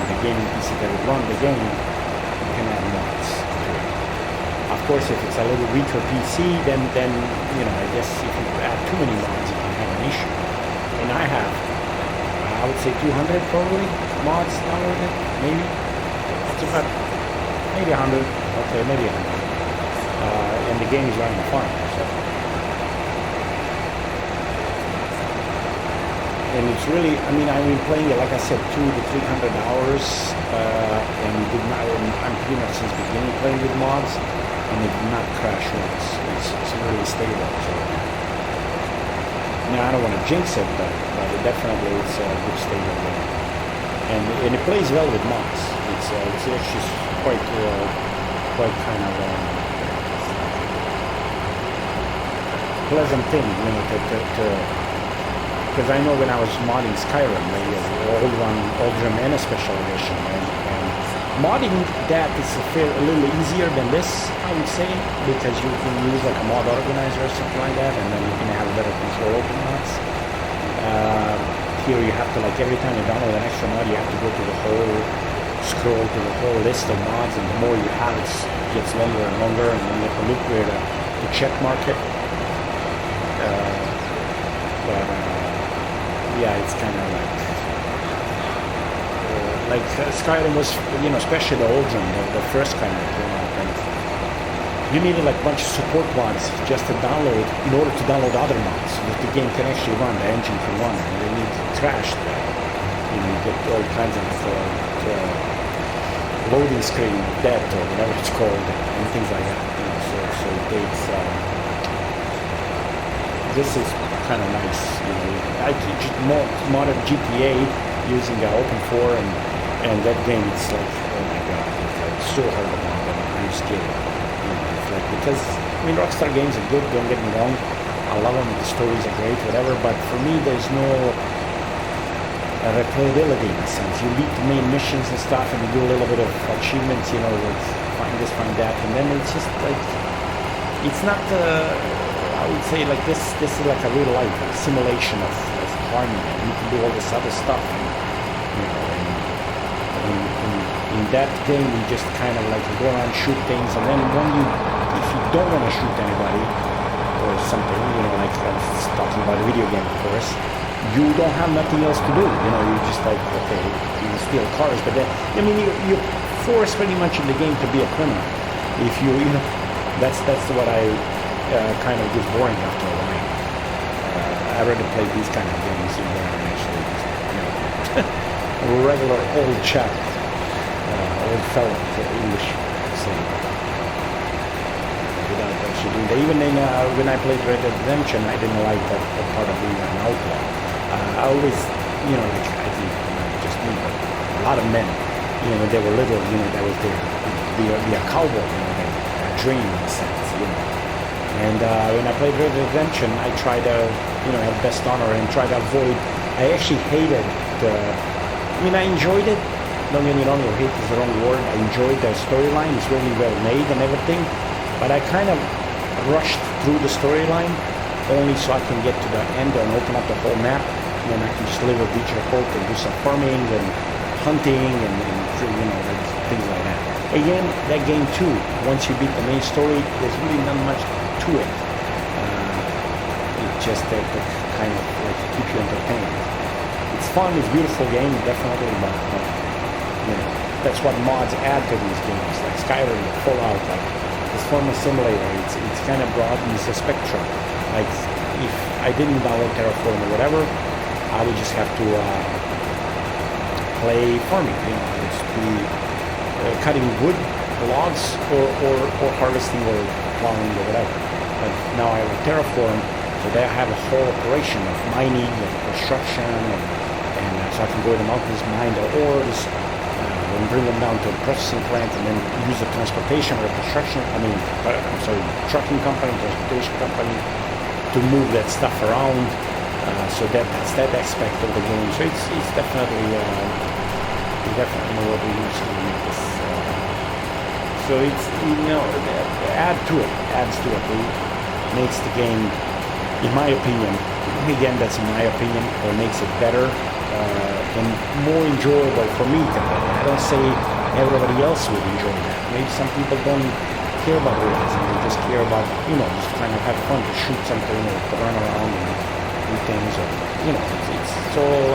The gaming PC that would run the game, you can add mods to it. Of course, if it's a little weaker PC, then I guess if you add too many mods, you can have an issue. And I have, I would say 200 probably mods downloaded, maybe. That's about maybe 100. Okay, maybe 100. And the game is running fine. So. And it's really, I mean, I've been playing it, like I said, 200 to 300 hours, and I'm pretty much since the beginning playing with mods, and it did not crash once. It's really stable. So. Now, I don't want to jinx it, but it definitely it's a good stable game. And it plays well with mods. It's actually quite kind of a pleasant thing, because I know when I was modding Skyrim, the old German special edition, and modding that is a little easier than this, I would say, because you can use like a mod organizer or something like that, and then you can have better control over mods. Here you have to, like, every time you download an extra mod, you have to go to the whole, scroll to the whole list of mods, and the more you have, it gets longer and longer, and then you have to look where to check mark it. Yeah, it's kind of like Skyrim was, especially the old one, the first kind of and you needed like a bunch of support mods just to download in order to download other mods so that the game can actually run, the engine can run, and they need trashed. You get all kinds of loading screen debt or whatever it's called, and things like that. So it's this is kind of nice. I modded GTA using Open4, and that game, it's like, oh my god, it's like so hard to mod, and I'm scared. It's like, because I mean, Rockstar games are good, don't get me wrong. I love them, the stories are great, whatever, but for me there's no replayability in a sense. You beat the main missions and stuff and you do a little bit of achievements, you know, like find this, find that, and then it's just like, it's not, I would say like this is like a real life simulation of farming, and you can do all this other stuff, and, you know, in that game you just kind of like go around, shoot things, and then when if you don't want to shoot anybody or something, you know, like I was talking about a video game, of course, you don't have nothing else to do, you know, you're just like, okay, you steal cars, but then, I mean, you're forced pretty much in the game to be a criminal. If you know, that's what I kind of gets boring after a while. I rather play these kind of games where I'm actually, you know, a regular old chap, old fella, English, saying, without actually doing that. Even when I played Red Dead Redemption, I didn't like that part of being an outlaw. I always, you know, like, I think, just me, but a lot of men, you know, when they were little, you know, that was their, you know, be a cowboy, you know, their dream in a sense, you know. And when I played Red Dead Redemption, I tried to, you know, have best honor and try to avoid, I actually hated I mean, I enjoyed it, don't get me wrong, or hate is the wrong word, I enjoyed the storyline, it's really well made and everything, but I kind of rushed through the storyline only so I can get to the end and open up the whole map, and then I can just live a beach report and do some farming and hunting and you know, like, things like that. Again, that game too, once you beat the main story, there's really not much to it. It's just that to kind of like keep you entertained. It's fun, it's a beautiful game, definitely, but you know, that's what mods add to these games, like Skyrim, Fallout, like this former simulator. It's kind of broadens the spectrum. Like if I didn't download Terraform or whatever, I would just have to play farming, you know, just be cutting wood, logs, or harvesting or plowing or whatever. But now I have Terraform, so they have a whole operation of mining and construction, and so I can go to the mountains, mine the ores, and bring them down to a processing plant, and then use the transportation or construction, trucking company, transportation company, to move that stuff around. So that's that aspect of the game. So it's definitely we definitely know what we use to make this. So it's, you know, adds to it. It makes the game, in my opinion, again that's in my opinion, or makes it better and more enjoyable for me to play. I don't say everybody else would enjoy that. Maybe some people don't care about realism, they just care about, you know, just kind of have fun to shoot something or to run around and do things, or, you know, it's all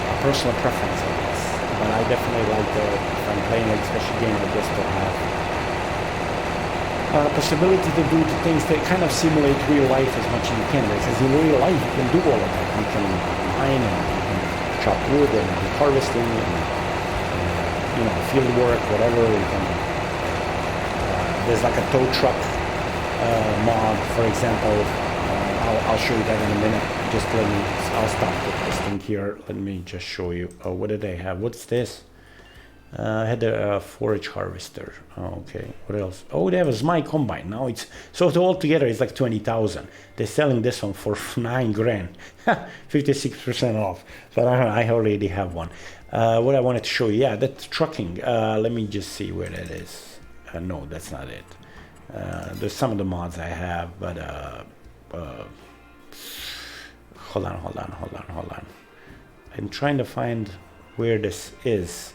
a personal preference, I guess. But I definitely like if I'm playing a special game like this, to have possibility to do the things that kind of simulate real life as much as you can, because in real life you can do all of that. You can mine and you can chop wood and do harvesting and you know, field work, whatever. You can there's like a tow truck mod, for example. I'll show you that in a minute. Just I'll stop this thing here. Let me just show you. What did they have? What's this? I had a forage harvester. Oh, okay. What else? Oh, they have a Zmy combine. Now it's so altogether it's like 20,000. They're selling this one for 9 grand, 56% off. But I already have one. What I wanted to show you, yeah, that's trucking. Let me just see where that is. No, that's not it. There's some of the mods I have, but hold on. I'm trying to find where this is.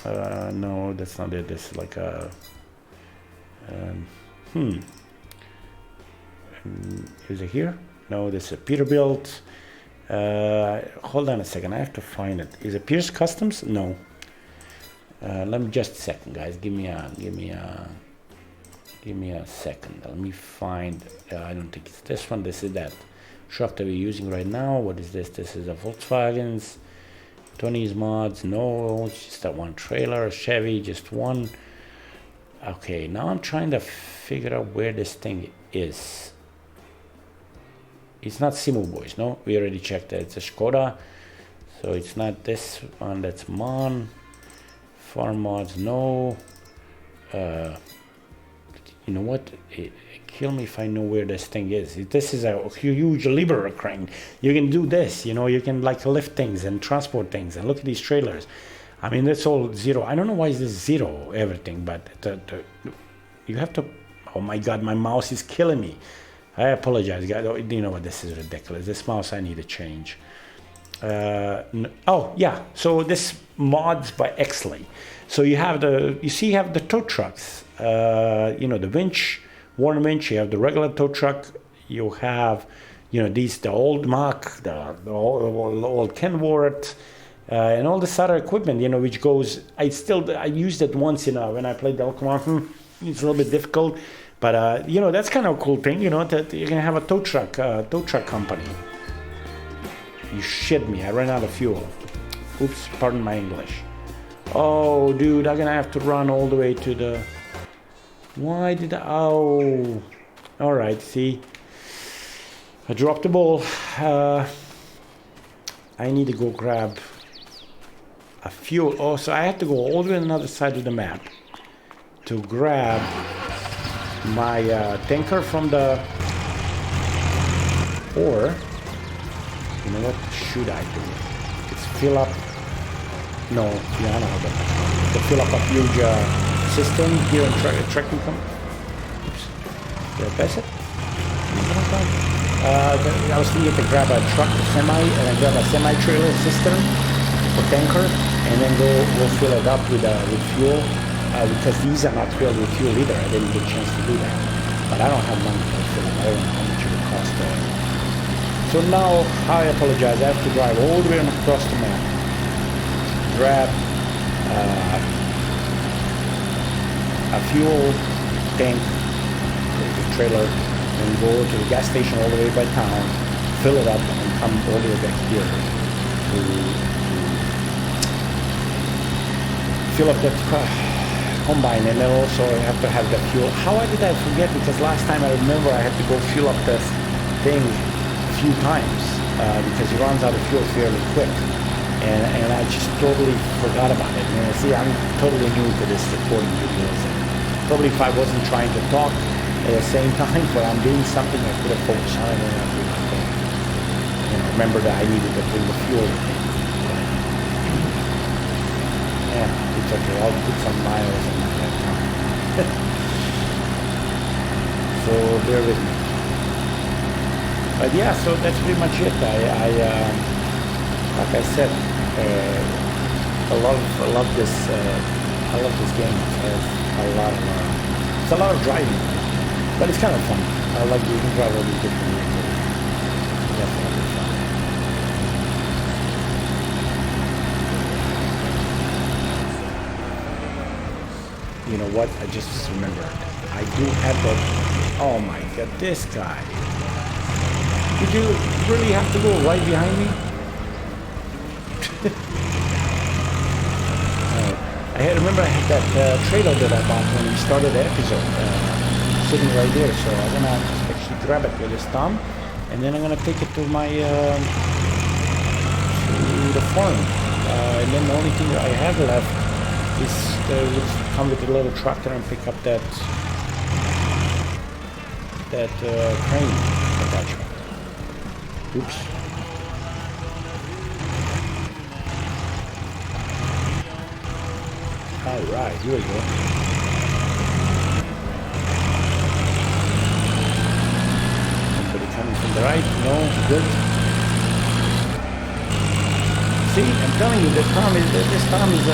No, that's not it. This is like a is it here? No, this is Peterbilt. Hold on a second, I have to find it. Is it Pierce Customs? No. Let me just a second, guys. Give me a second. Let me find. I don't think it's this one. This is that truck that we're using right now. What is this? This is a Volkswagen's 20s mods. No, it's just that one trailer. A Chevy, just one. Okay, now I'm trying to figure out where this thing is. It's not Simu Boys, no? We already checked that. It's a Skoda. So it's not this one. That's Mon. Farm mods, no. You know what? Kill me if I know where this thing is. This is a huge lever crane. You can do this, you know, you can like lift things and transport things. And look at these trailers. I mean, that's all zero. I don't know why is this zero everything, but you have to. Oh my God, my mouse is killing me. I apologize, guys. You know what? This is ridiculous. This mouse I need to change. Oh yeah. So this mods by Xley. So you have you have the tow trucks. You know, the winch, worn winch. You have the regular tow truck. You have, you know, the old Mach, the old Kenworth. And all this other equipment, you know, which goes. I used it once when I played Elk Mountain. It's a little bit difficult, but you know, that's kind of a cool thing, you know, that you can have a tow truck company. You shit me! I ran out of fuel. Oops, pardon my English. Oh, dude, I'm gonna have to run all the way to the. Why did I? Oh, all right. See, I dropped the ball. I need to go grab a fuel. Oh, so I have to go all the way on the other side of the map to grab my tanker from the. Or, you know what should I do? It's fill up. No, yeah, I know how to fill up a huge system here in tracking company. Oops, did I pass it? I was thinking to grab a truck, a semi, and then grab a semi-trailer system for tanker, and then go fill it up with fuel, because these are not filled with fuel either. I didn't get a chance to do that, but I don't have money to fill them. I don't know how much it would cost. So now I apologize. I have to drive all the way across the map, grab a fuel tank, the trailer, and go to the gas station all the way by town, fill it up, and come all the way back here to fill up that combine. And then also I have to have the fuel. How did I forget? Because last time I remember I had to go fill up this thing a few times because it runs out of fuel fairly quick. And I just totally forgot about it. And see, I'm totally new to this recording videos. And probably if I wasn't trying to talk at the same time, but I'm doing something, I could have focused on it and I'm doing my thing. You know, remember that I needed to bring the fuel with me. Yeah, it's okay. I'll put some miles in that time. So bear with me. But yeah, so that's pretty much it. Like I said, I love this game. It's a lot of driving, but it's kind of fun. I like you can drive all these different vehicles. Definitely fun. You know what? I just remembered. I do have that. Oh my God, this guy. Did you really have to go right behind me? I remember I had that trailer that I bought when we started the episode sitting right there, so I'm gonna actually grab it with this thumb and then I'm gonna take it to my to the farm, and then the only thing that I have left is come with a little tractor and pick up that crane attachment. Oops. Alright, here we go. Somebody coming from the right? No, good. See, I'm telling you, this Tom is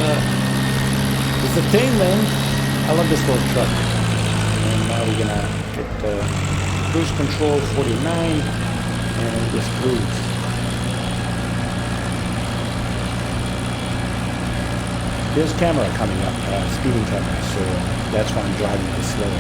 a thing, man. I love this little truck. And now we're gonna get cruise control 49 and just cruise. There's a camera coming up, speeding camera, so that's why I'm driving this slow.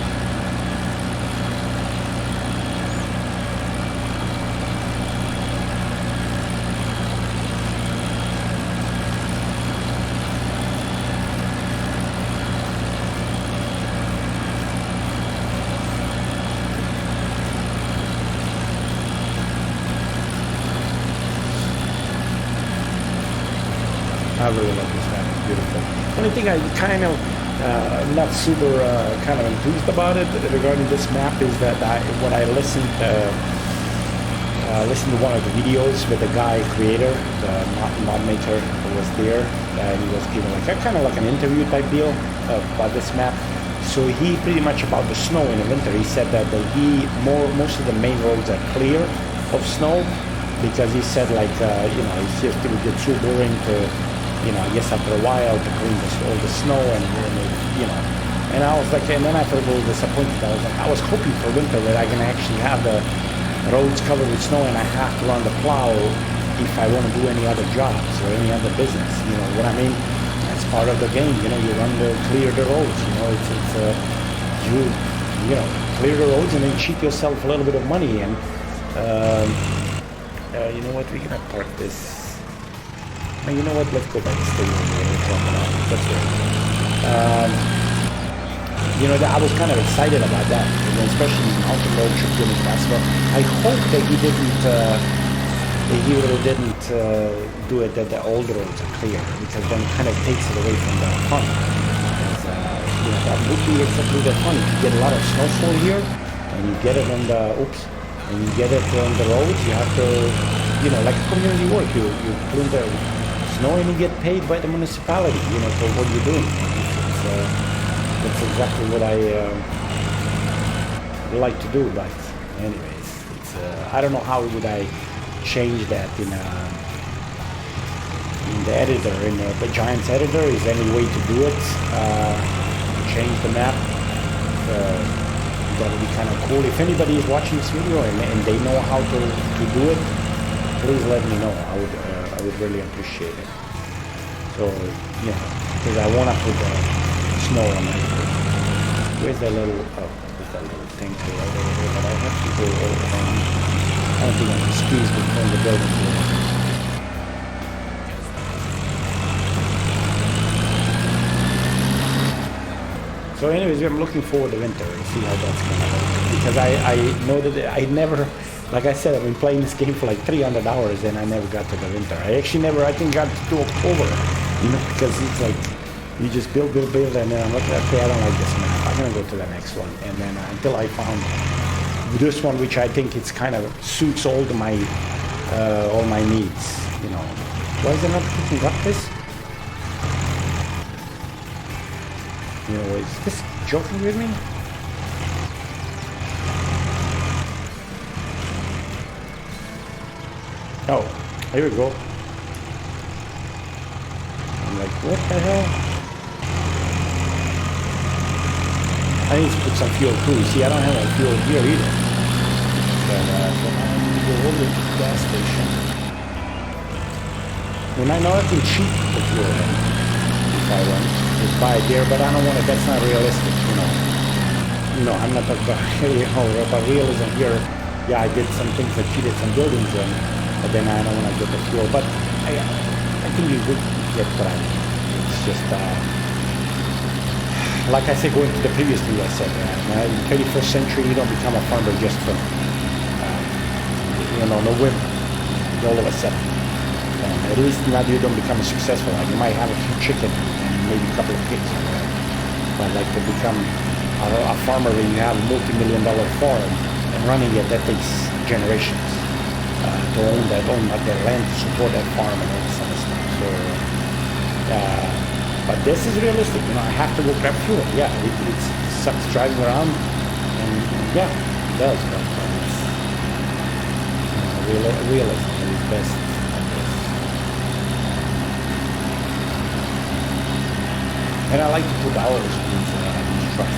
I really love this guy. It's beautiful. Only thing I kind of not super kind of enthused about it regarding this map is that when I listened to one of the videos with the guy creator, the mod maker who was there, and he was giving like a kind of like an interview type deal about this map. So he pretty much about the snow in the winter, he said that most of the main roads are clear of snow because he said like it's just going to get too boring to, I guess after a while to clean all the snow and and I was like, and then I felt a little disappointed. I was hoping for winter that I can actually have the roads covered with snow and I have to run the plow if I want to do any other jobs or any other business. You know what I mean? That's part of the game. You clear the roads. You clear the roads and then cheat yourself a little bit of money. And you know what? We're gonna park this. You know what? Let's go back to stadium. That's right. I was kind of excited about that, especially in mountain road trip to Nebraska. I hope that he really didn't do it that the old roads are clear, because then it kind of takes it away from the fun. That would be exactly the fun. You get a lot of snowfall here, and you get it on the roads. You have to, like community work. You clean the snow and you get paid by the municipality, for what you're doing. That's exactly what I like to do. But anyways, I don't know how would I change that in the editor, in the Giants editor. Is there any way to do it? Change the map. That would be kind of cool. If anybody is watching this video and they know how to do it, please let me know. I would really appreciate it. So because I want to put the snow on everything. Where's that little thing here? But I have to go over. I don't think I can squeeze between the buildings here. So anyways, I'm looking forward to winter and see how that's going to go. Because I know that I never, like I said, I've been playing this game for like 300 hours and I never got to the winter. I actually never, got to October, because it's like, you just build, and then I'm like, okay, I don't like this map. I'm going to go to the next one. And then until I found this one, which I think it's kind of suits all my needs, Why is it not picking up this? Is this joking with me? Oh, here we go. I'm like, what the hell? I need to put some fuel too. See, I don't have any fuel here either. But so I'm going to go over to the gas station. I know I can cheat the fuel if I want. Just buy it there, but I don't want it. That's not realistic, I'm not talking about realism here. Yeah, I did some things that cheated some buildings in, but then I don't want to get the fuel. But I think you would get what I mean. It's just, like I said, going to the previous video, I said, in the 21st century, you don't become a farmer just from, no whim, all of a sudden. At least now you don't become successful. Like you might have a few chicken and maybe a couple of pigs, but like to become a farmer where you have a multi-million-dollar farm and running it, that takes generations to own that land to support that farm and all this other stuff. So, but this is realistic. I have to go grab fuel. Yeah, it sucks driving around, and yeah, it does. But it's realism is best. And I like to put hours in these trucks.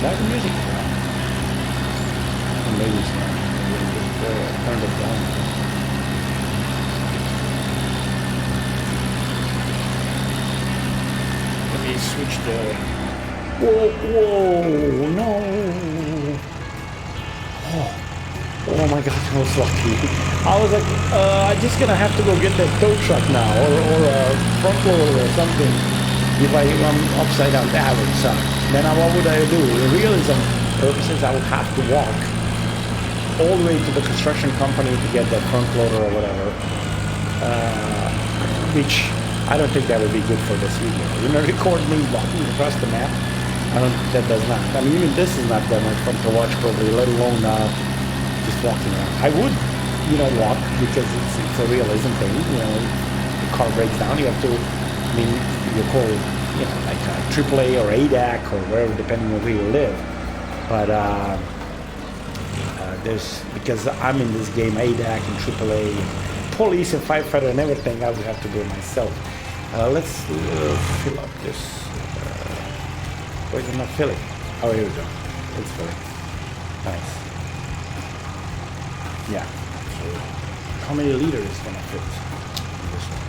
That's music. Maybe it's not. Turn it down. Let me switch the... Whoa, no. Oh my God, I was lucky. I was like, I'm just gonna have to go get that tow truck now, or a front loader or something. If I'm upside down, that would suck. Then what would I do? In realism purposes, I would have to walk all the way to the construction company to get that front loader or whatever, which I don't think that would be good for this video. You know, record me walking across the map. That does not. I mean, even this is not that much fun to watch, probably, let alone just walking around. I would, you know, walk because it's a realism thing. You know, the car breaks down, you have to. I mean, you call, you know, like a AAA or ADAC or wherever, depending on where you live. But there's, because I'm in this game, ADAC and AAA, police and firefighter and everything, I would have to do it myself. Let's fill up this. Why is it not filling? Oh, here we go. It's filling. Nice. Yeah. So, how many liters is gonna fit in this one?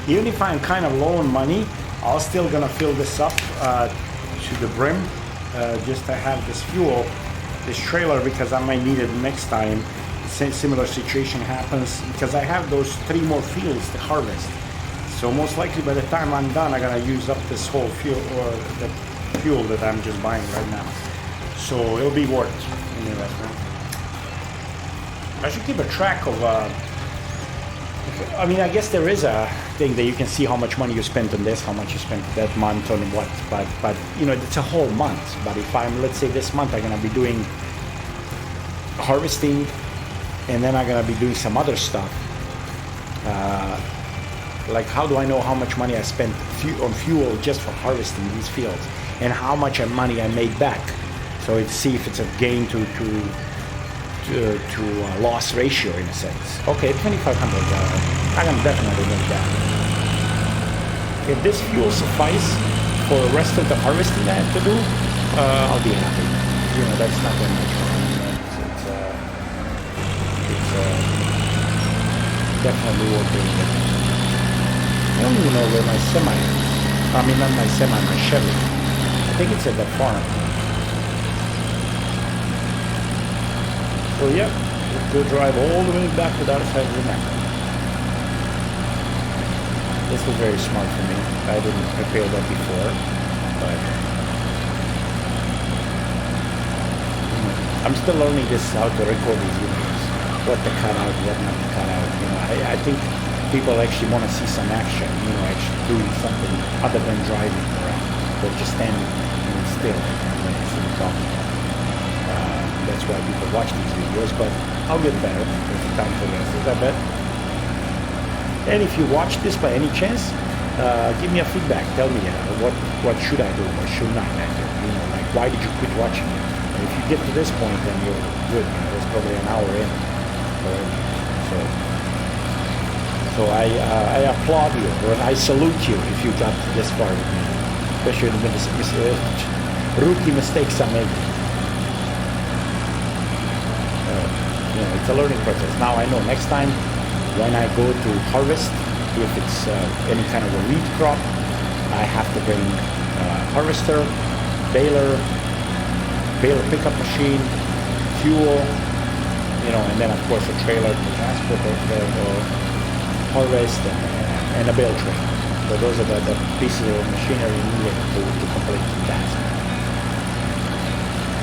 Even if I'm kind of low on money, I'm still gonna fill this up to the brim, just to have this fuel, this trailer, because I might need it next time. Similar situation happens, because I have those 3 more fields to harvest. So most likely by the time I'm done, I'm gonna use up this whole fuel, or the fuel that I'm just buying right now. So it'll be worth the investment. I should keep a track of. I mean, I guess there is a thing that you can see how much money you spent on this, how much you spent that month on what, but you know, it's a whole month. But if I'm, let's say this month I'm gonna be doing harvesting, and then I'm gonna be doing some other stuff. Like, how do I know how much money I spent on fuel just for harvesting these fields, and how much money I made back? So to see if it's a gain to loss ratio in a sense. Okay, 2,500. I can definitely make that. If this fuel suffice for the rest of the harvesting I have to do, I'll be happy. You know, that's not that much. It's definitely worth doing it. I don't even know where my semi is. I mean, not my semi, my Chevy. I think it's at the farm. So yeah, we'll drive all the way back to the other side of the map. This was very smart for me. I didn't prepare that before, but I'm still learning this, how to record these videos. What to cut out, what not to cut out. You know, I think people actually want to see some action. You know, actually doing something other than driving around, or just standing still and talking. That's why people watch these videos, but I'll get better as the time progresses, I bet. And if you watch this by any chance, give me a feedback. Tell me what should I do or should not I do. You know, like, why did you quit watching it? And if you get to this point, then you're good. You know, it's probably an hour in. So I applaud you, or I salute you if you got this far with me. Especially the rookie mistakes I made. You know, it's a learning process. Now I know next time when I go to harvest, if it's any kind of a wheat crop, I have to bring harvester, baler pickup machine, fuel, you know, and then of course a trailer to transport the harvest and a bale tray. So those are the pieces of machinery needed to complete the task.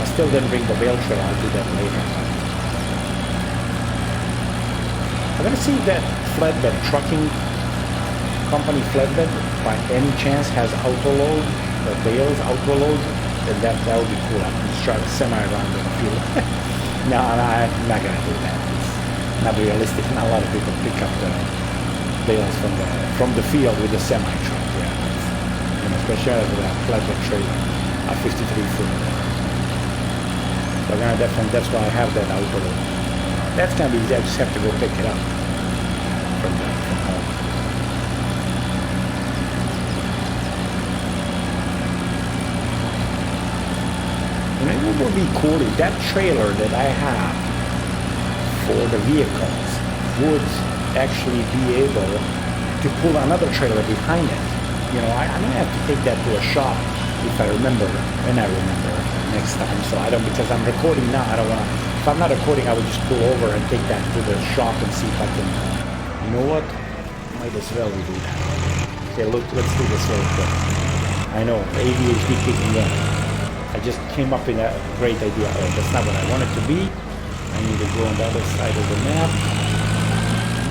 I still didn't bring the bale tray. I'll do that later. I'm gonna see if that flatbed trucking company flatbed by any chance has auto load, the bales auto load, then that would be cool. I can just try to semi around in a few. No, I'm not gonna do that. It's not realistic. Not a lot of people pick up the bales from the field with the semi truck. Yeah, you know, especially with a flatbed trailer, a 53 footer. So I'm gonna definitely. That's why I have that auto. That's gonna be easy. I just have to go pick it up from home. And it would be cool if that trailer that I have for the vehicles would actually be able to pull another trailer behind it. You know, I'm gonna have to take that to a shop if I remember, and I remember next time. So I don't, because I'm recording now, I don't wanna, if I'm not recording, I would just pull over and take that to the shop and see if I can, you know what? Might as well we do that. Okay, look, let's do this real quick. I know, the ADHD kicking in. I just came up with a great idea. Oh, that's not what I want it to be. I need to go on the other side of the map.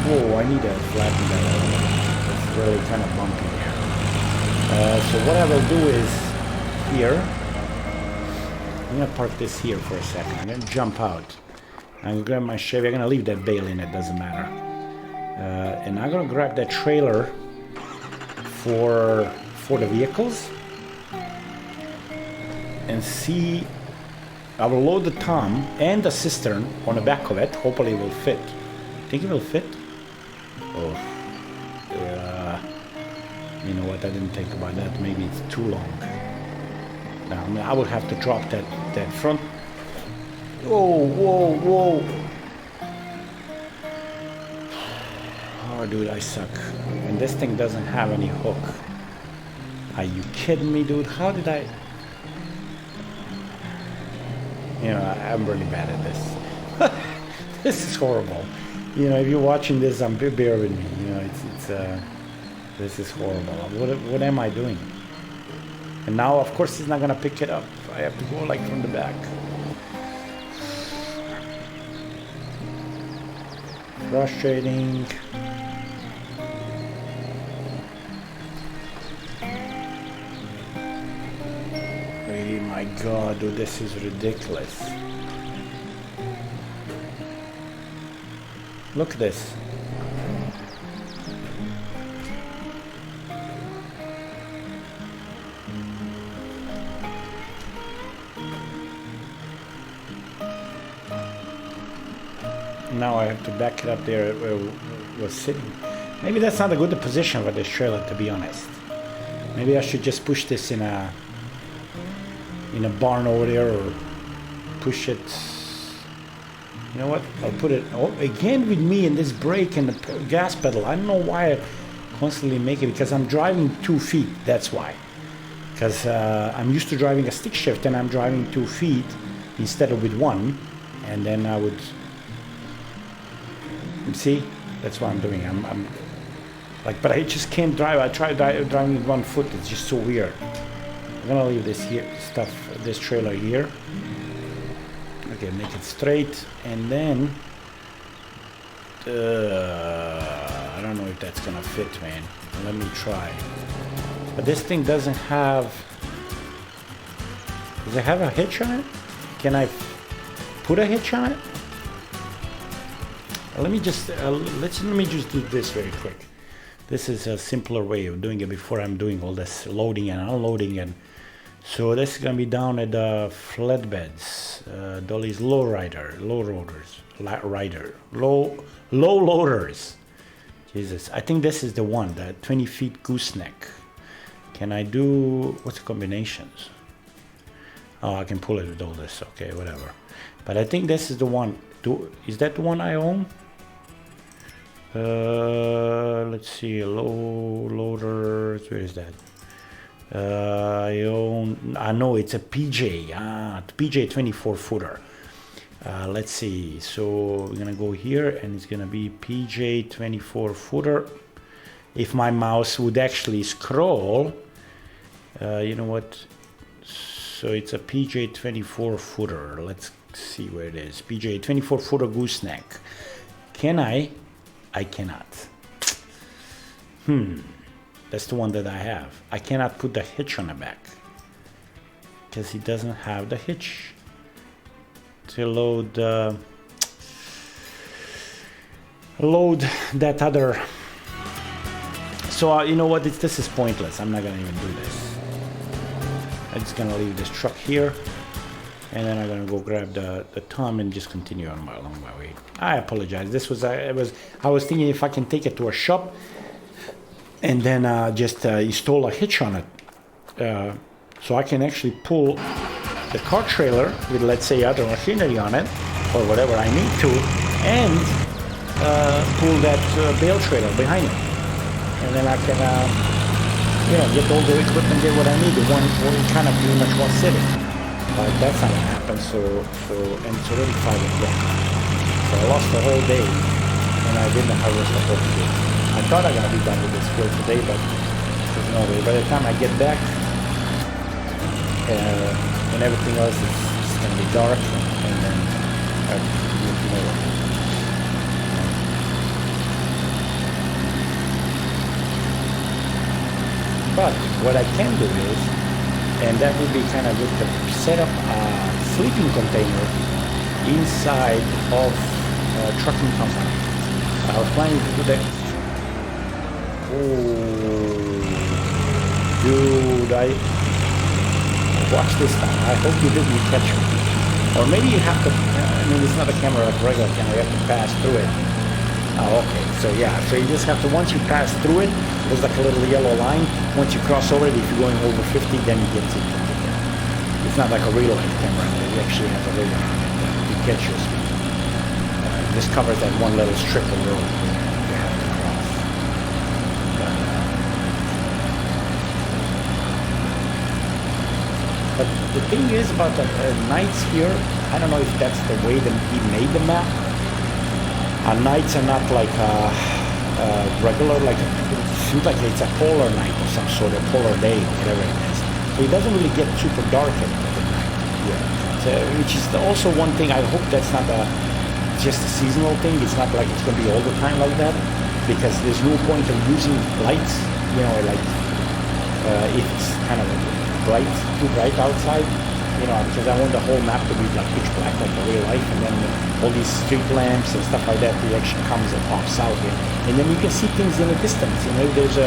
Whoa, I need to flatten that out. It's really kind of bumpy there. So what I will do is here. I'm gonna park this here for a second. I'm gonna jump out. I'm gonna grab my Chevy. I'm gonna leave that bale in. It doesn't matter. And I'm gonna grab that trailer for the vehicles. And see, I will load the tom and the cistern on the back of it. Hopefully it will fit. Think it will fit? Oh, you know what? I didn't think about that. Maybe it's too long. Now, I mean, I would have to drop that front. Whoa, whoa, whoa! Oh, dude, I suck. And this thing doesn't have any hook. Are you kidding me, dude? How did I? You know, I'm really bad at this. This is horrible. You know, if you're watching this, bear with me. You know, this is horrible. What am I doing? And now, of course, it's not gonna pick it up. I have to go like from the back. Frustrating. My God, dude, this is ridiculous. Look at this. Now I have to back it up there where it was sitting. Maybe that's not a good position for this trailer, to be honest. Maybe I should just push this in a barn over there, or push it. You know what? I'll put it again with me in this brake and the gas pedal. I don't know why I constantly make it, because I'm driving 2 feet. That's why. Because I'm used to driving a stick shift, and I'm driving 2 feet instead of with one. And then I would see. That's what I'm doing. I'm like, but I just can't drive. I try driving with 1 foot. It's just so weird. I'm gonna leave this this trailer here. Okay, make it straight, and then I don't know if that's gonna fit, man. Let me try. But this thing doesn't have. Does it have a hitch on it? Can I put a hitch on it? Let me just do this very quick. This is a simpler way of doing it before I'm doing all this loading and unloading. And so this is gonna be down at the flatbeds, Dolly's low loaders. Jesus, I think this is the one, the 20 feet gooseneck. Can I do, what's the combinations? Oh, I can pull it with all this, okay, whatever. But I think this is the one. Is that the one I own? Let's see, low loaders, where is that? I know it's a PJ, PJ 24 footer. Let's see, so we're gonna go here, and it's gonna be PJ 24 footer. If my mouse would actually scroll, you know what? So it's a PJ 24 footer. Let's see where it is. PJ 24 footer gooseneck. Can I? I cannot. That's the one that I have. I cannot put the hitch on the back because it doesn't have the hitch. to load that other. So you know what, this is pointless. I'm not gonna even do this. I'm just gonna leave this truck here, and then I'm gonna go grab the Tom and just continue on along my way. I apologize. This was I was thinking if I can take it to a shop and then just install a hitch on it, so I can actually pull the car trailer with, let's say, other machinery on it or whatever I need to, and pull that bale trailer behind it, and then I can get all the equipment, get what I need, the one kind of pretty much one sitting. But that's not gonna happen. So and it's already 5 o'clock. So I lost the whole day, and I didn't harvest the whole day. I thought I was gonna be done with this field today, but there's no way. By the time I get back, and everything else, it's gonna be dark, and then you know what. But what I can do is, and that would be kind of good, to set up a sleeping container inside of a trucking company. I was planning to do that. Oh, dude, watch this time. I hope you didn't catch me. Or maybe you have to, it's not a camera like regular camera, you have to pass through it. Oh, okay, so yeah, so you just have to, once you pass through it, there's like a little yellow line. Once you cross over it, if you're going over 50, then you get it. It's not like a real life camera. It actually has a radar on it that you catch your speed. This covers that one little strip of road you have to cross. But the thing is about the nights here, I don't know if that's the way that he made the map. Nights are not like regular, like it seems like it's a polar night or some sort of polar day, whatever it is. So it doesn't really get super dark at night here. So, which is also one thing. I hope that's not just a seasonal thing. It's not like it's going to be all the time like that, because there's no point of using lights. Like if it's kind of too bright outside. Because I want the whole map to be like pitch black, like the real life, and then all these street lamps and stuff like that, the action comes and pops out here. And then you can see things in the distance. If there's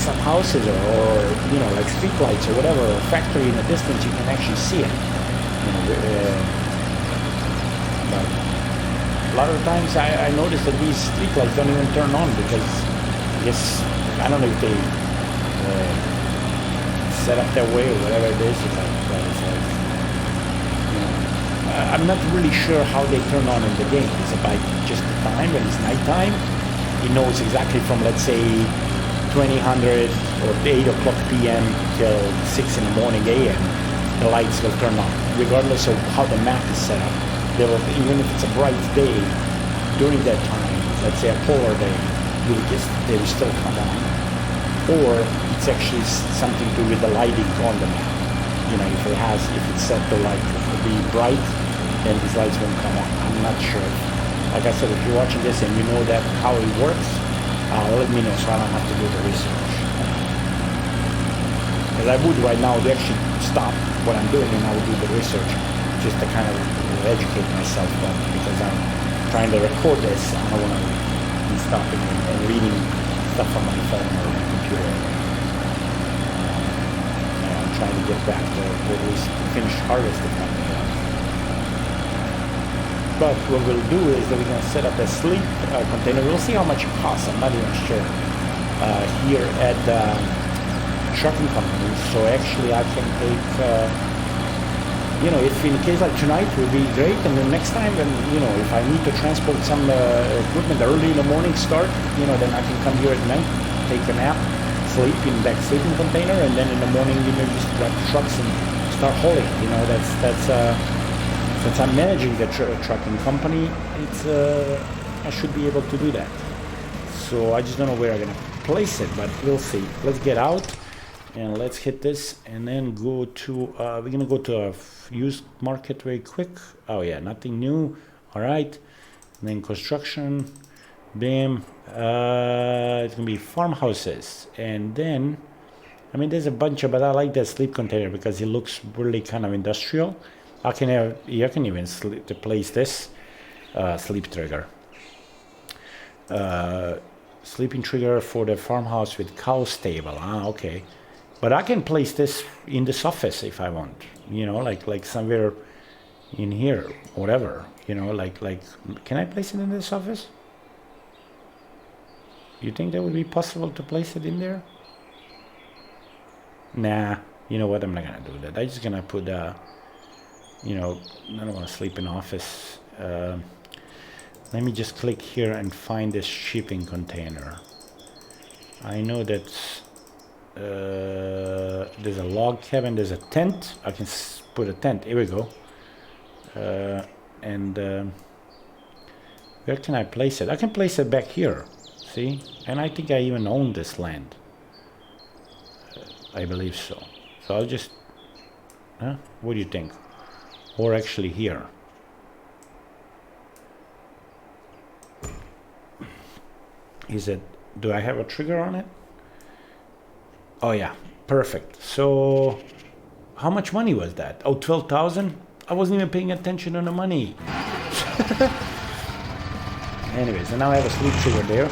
some houses or like street lights or whatever, or a factory in the distance, you can actually see it. But a lot of times I notice that these street lights don't even turn on because I don't know if they set up that way or whatever it is. I'm not really sure how they turn on in the game. Is it by just the time when it's nighttime? It knows exactly from, let's say, 2000 or 8 o'clock p.m. till 6 in the morning a.m. the lights will turn on, regardless of how the map is set up. Even if it's a bright day, during that time, let's say a polar day, they will still come on. Or it's actually something to do with the lighting on the map. If it's set to be bright, then these lights won't come on. I'm not sure. Like I said, if you're watching this and you know that how it works, let me know so I don't have to do the research. Because I would right now actually stop what I'm doing and I would do the research just to kind of educate myself. But because I'm trying to record this, I don't want to be stopping and reading stuff on my phone or my computer. I'm trying to get back to at least finish harvesting. But what we'll do is that we're going to set up a sleep container. We'll see how much it costs. I'm not even sure. Here at the trucking company. So actually I can take, if in case like tonight would be great. And then next time, then, if I need to transport some equipment early in the morning start, then I can come here at night, take a nap, sleep in that sleeping container. And then in the morning, just grab the trucks and start hauling. Since I'm managing the trucking company, I should be able to do that. So I just don't know where I'm gonna place it, but we'll see. Let's get out and let's hit this, and then go to. We're gonna go to a used market very quick. Oh yeah, nothing new. All right. And then construction, bam. It's gonna be farmhouses, and then. There's a bunch of, but I like that sleep container because it looks really kind of industrial. I can have, you can even place this sleep trigger. Sleeping trigger for the farmhouse with cow stable. Ah, okay. But I can place this in this office if I want. You know, like somewhere in here, whatever. You know, like can I place it in this office? You think that would be possible to place it in there? Nah. You know what? I'm not gonna do that. I'm just gonna put you know, I don't want to sleep in office. Let me just click here and find this shipping container. I know that there's a log cabin, there's a tent. I can put a tent. Here we go. And where can I place it? I can place it back here. See? And I think I even own this land. I believe so. So I'll just... Huh? What do you think? Or actually here. Is it... Do I have a trigger on it? Oh yeah, perfect. So how much money was that? Oh, 12,000? I wasn't even paying attention on the money. Anyways, and now I have a sleep trigger there.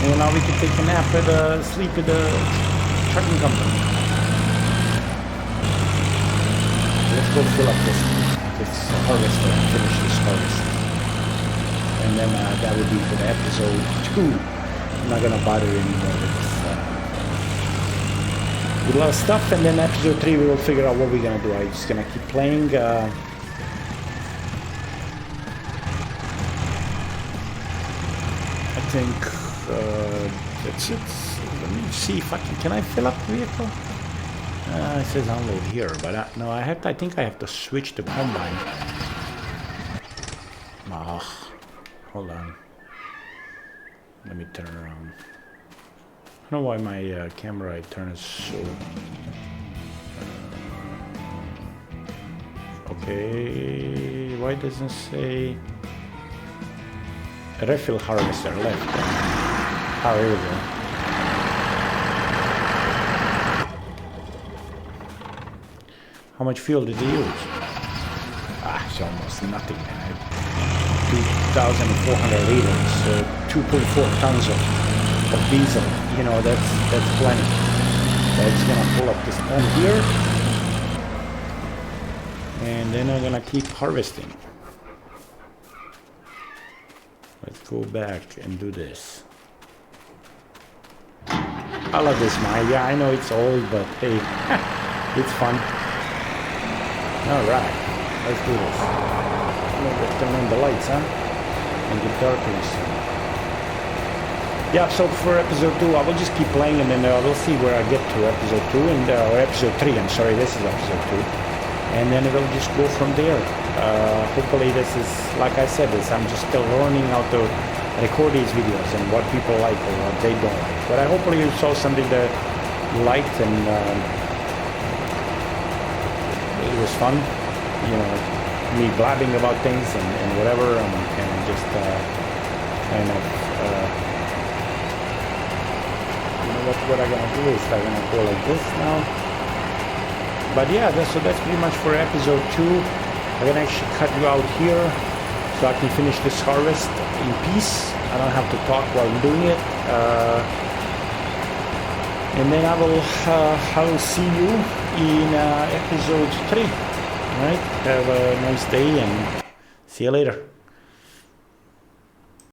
And now we can take a nap at sleep at the trucking company. Let's go fill up this harvester and finish this harvest. And then that would be for the episode 2. I'm not gonna bother you anymore with this. With a lot of stuff, and then episode 3 we will figure out what we're gonna do. I'm just gonna keep playing. I think that's it. Let me see if I can I fill up the vehicle? It says unload here, but no, I think I have to switch the combine. Hold on. Let me turn around. I don't know why my camera turns so... okay, why doesn't it say... refill harvester left? Oh, here we go. How much fuel did he use? It's almost nothing, man. 2,400 liters, so 2.4 tons of diesel. You know, that's plenty. So I'm just gonna pull up this pump here, and then I'm gonna keep harvesting. Let's go back and do this. I love this mine. Yeah, I know it's old, but hey, it's fun. All right, let's do this. Let's turn on the lights, huh? And get dark pretty soon. Yeah, so for episode 2, I will just keep playing, and then we'll see where I get to episode 2, and or episode 3, I'm sorry, this is episode 2. And then we'll just go from there. Hopefully this is, like I said, I'm just still learning how to record these videos and what people like or what they don't like. But hopefully you saw something that you liked, and it was fun, you know, me blabbing about things and whatever, and just kind of... what I'm gonna do is I'm gonna go like this now. But yeah, so that's pretty much for episode 2. I'm gonna actually cut you out here so I can finish this harvest in peace. I don't have to talk while I'm doing it. And then I will see you in episode 3. All right, have a nice day and see you later.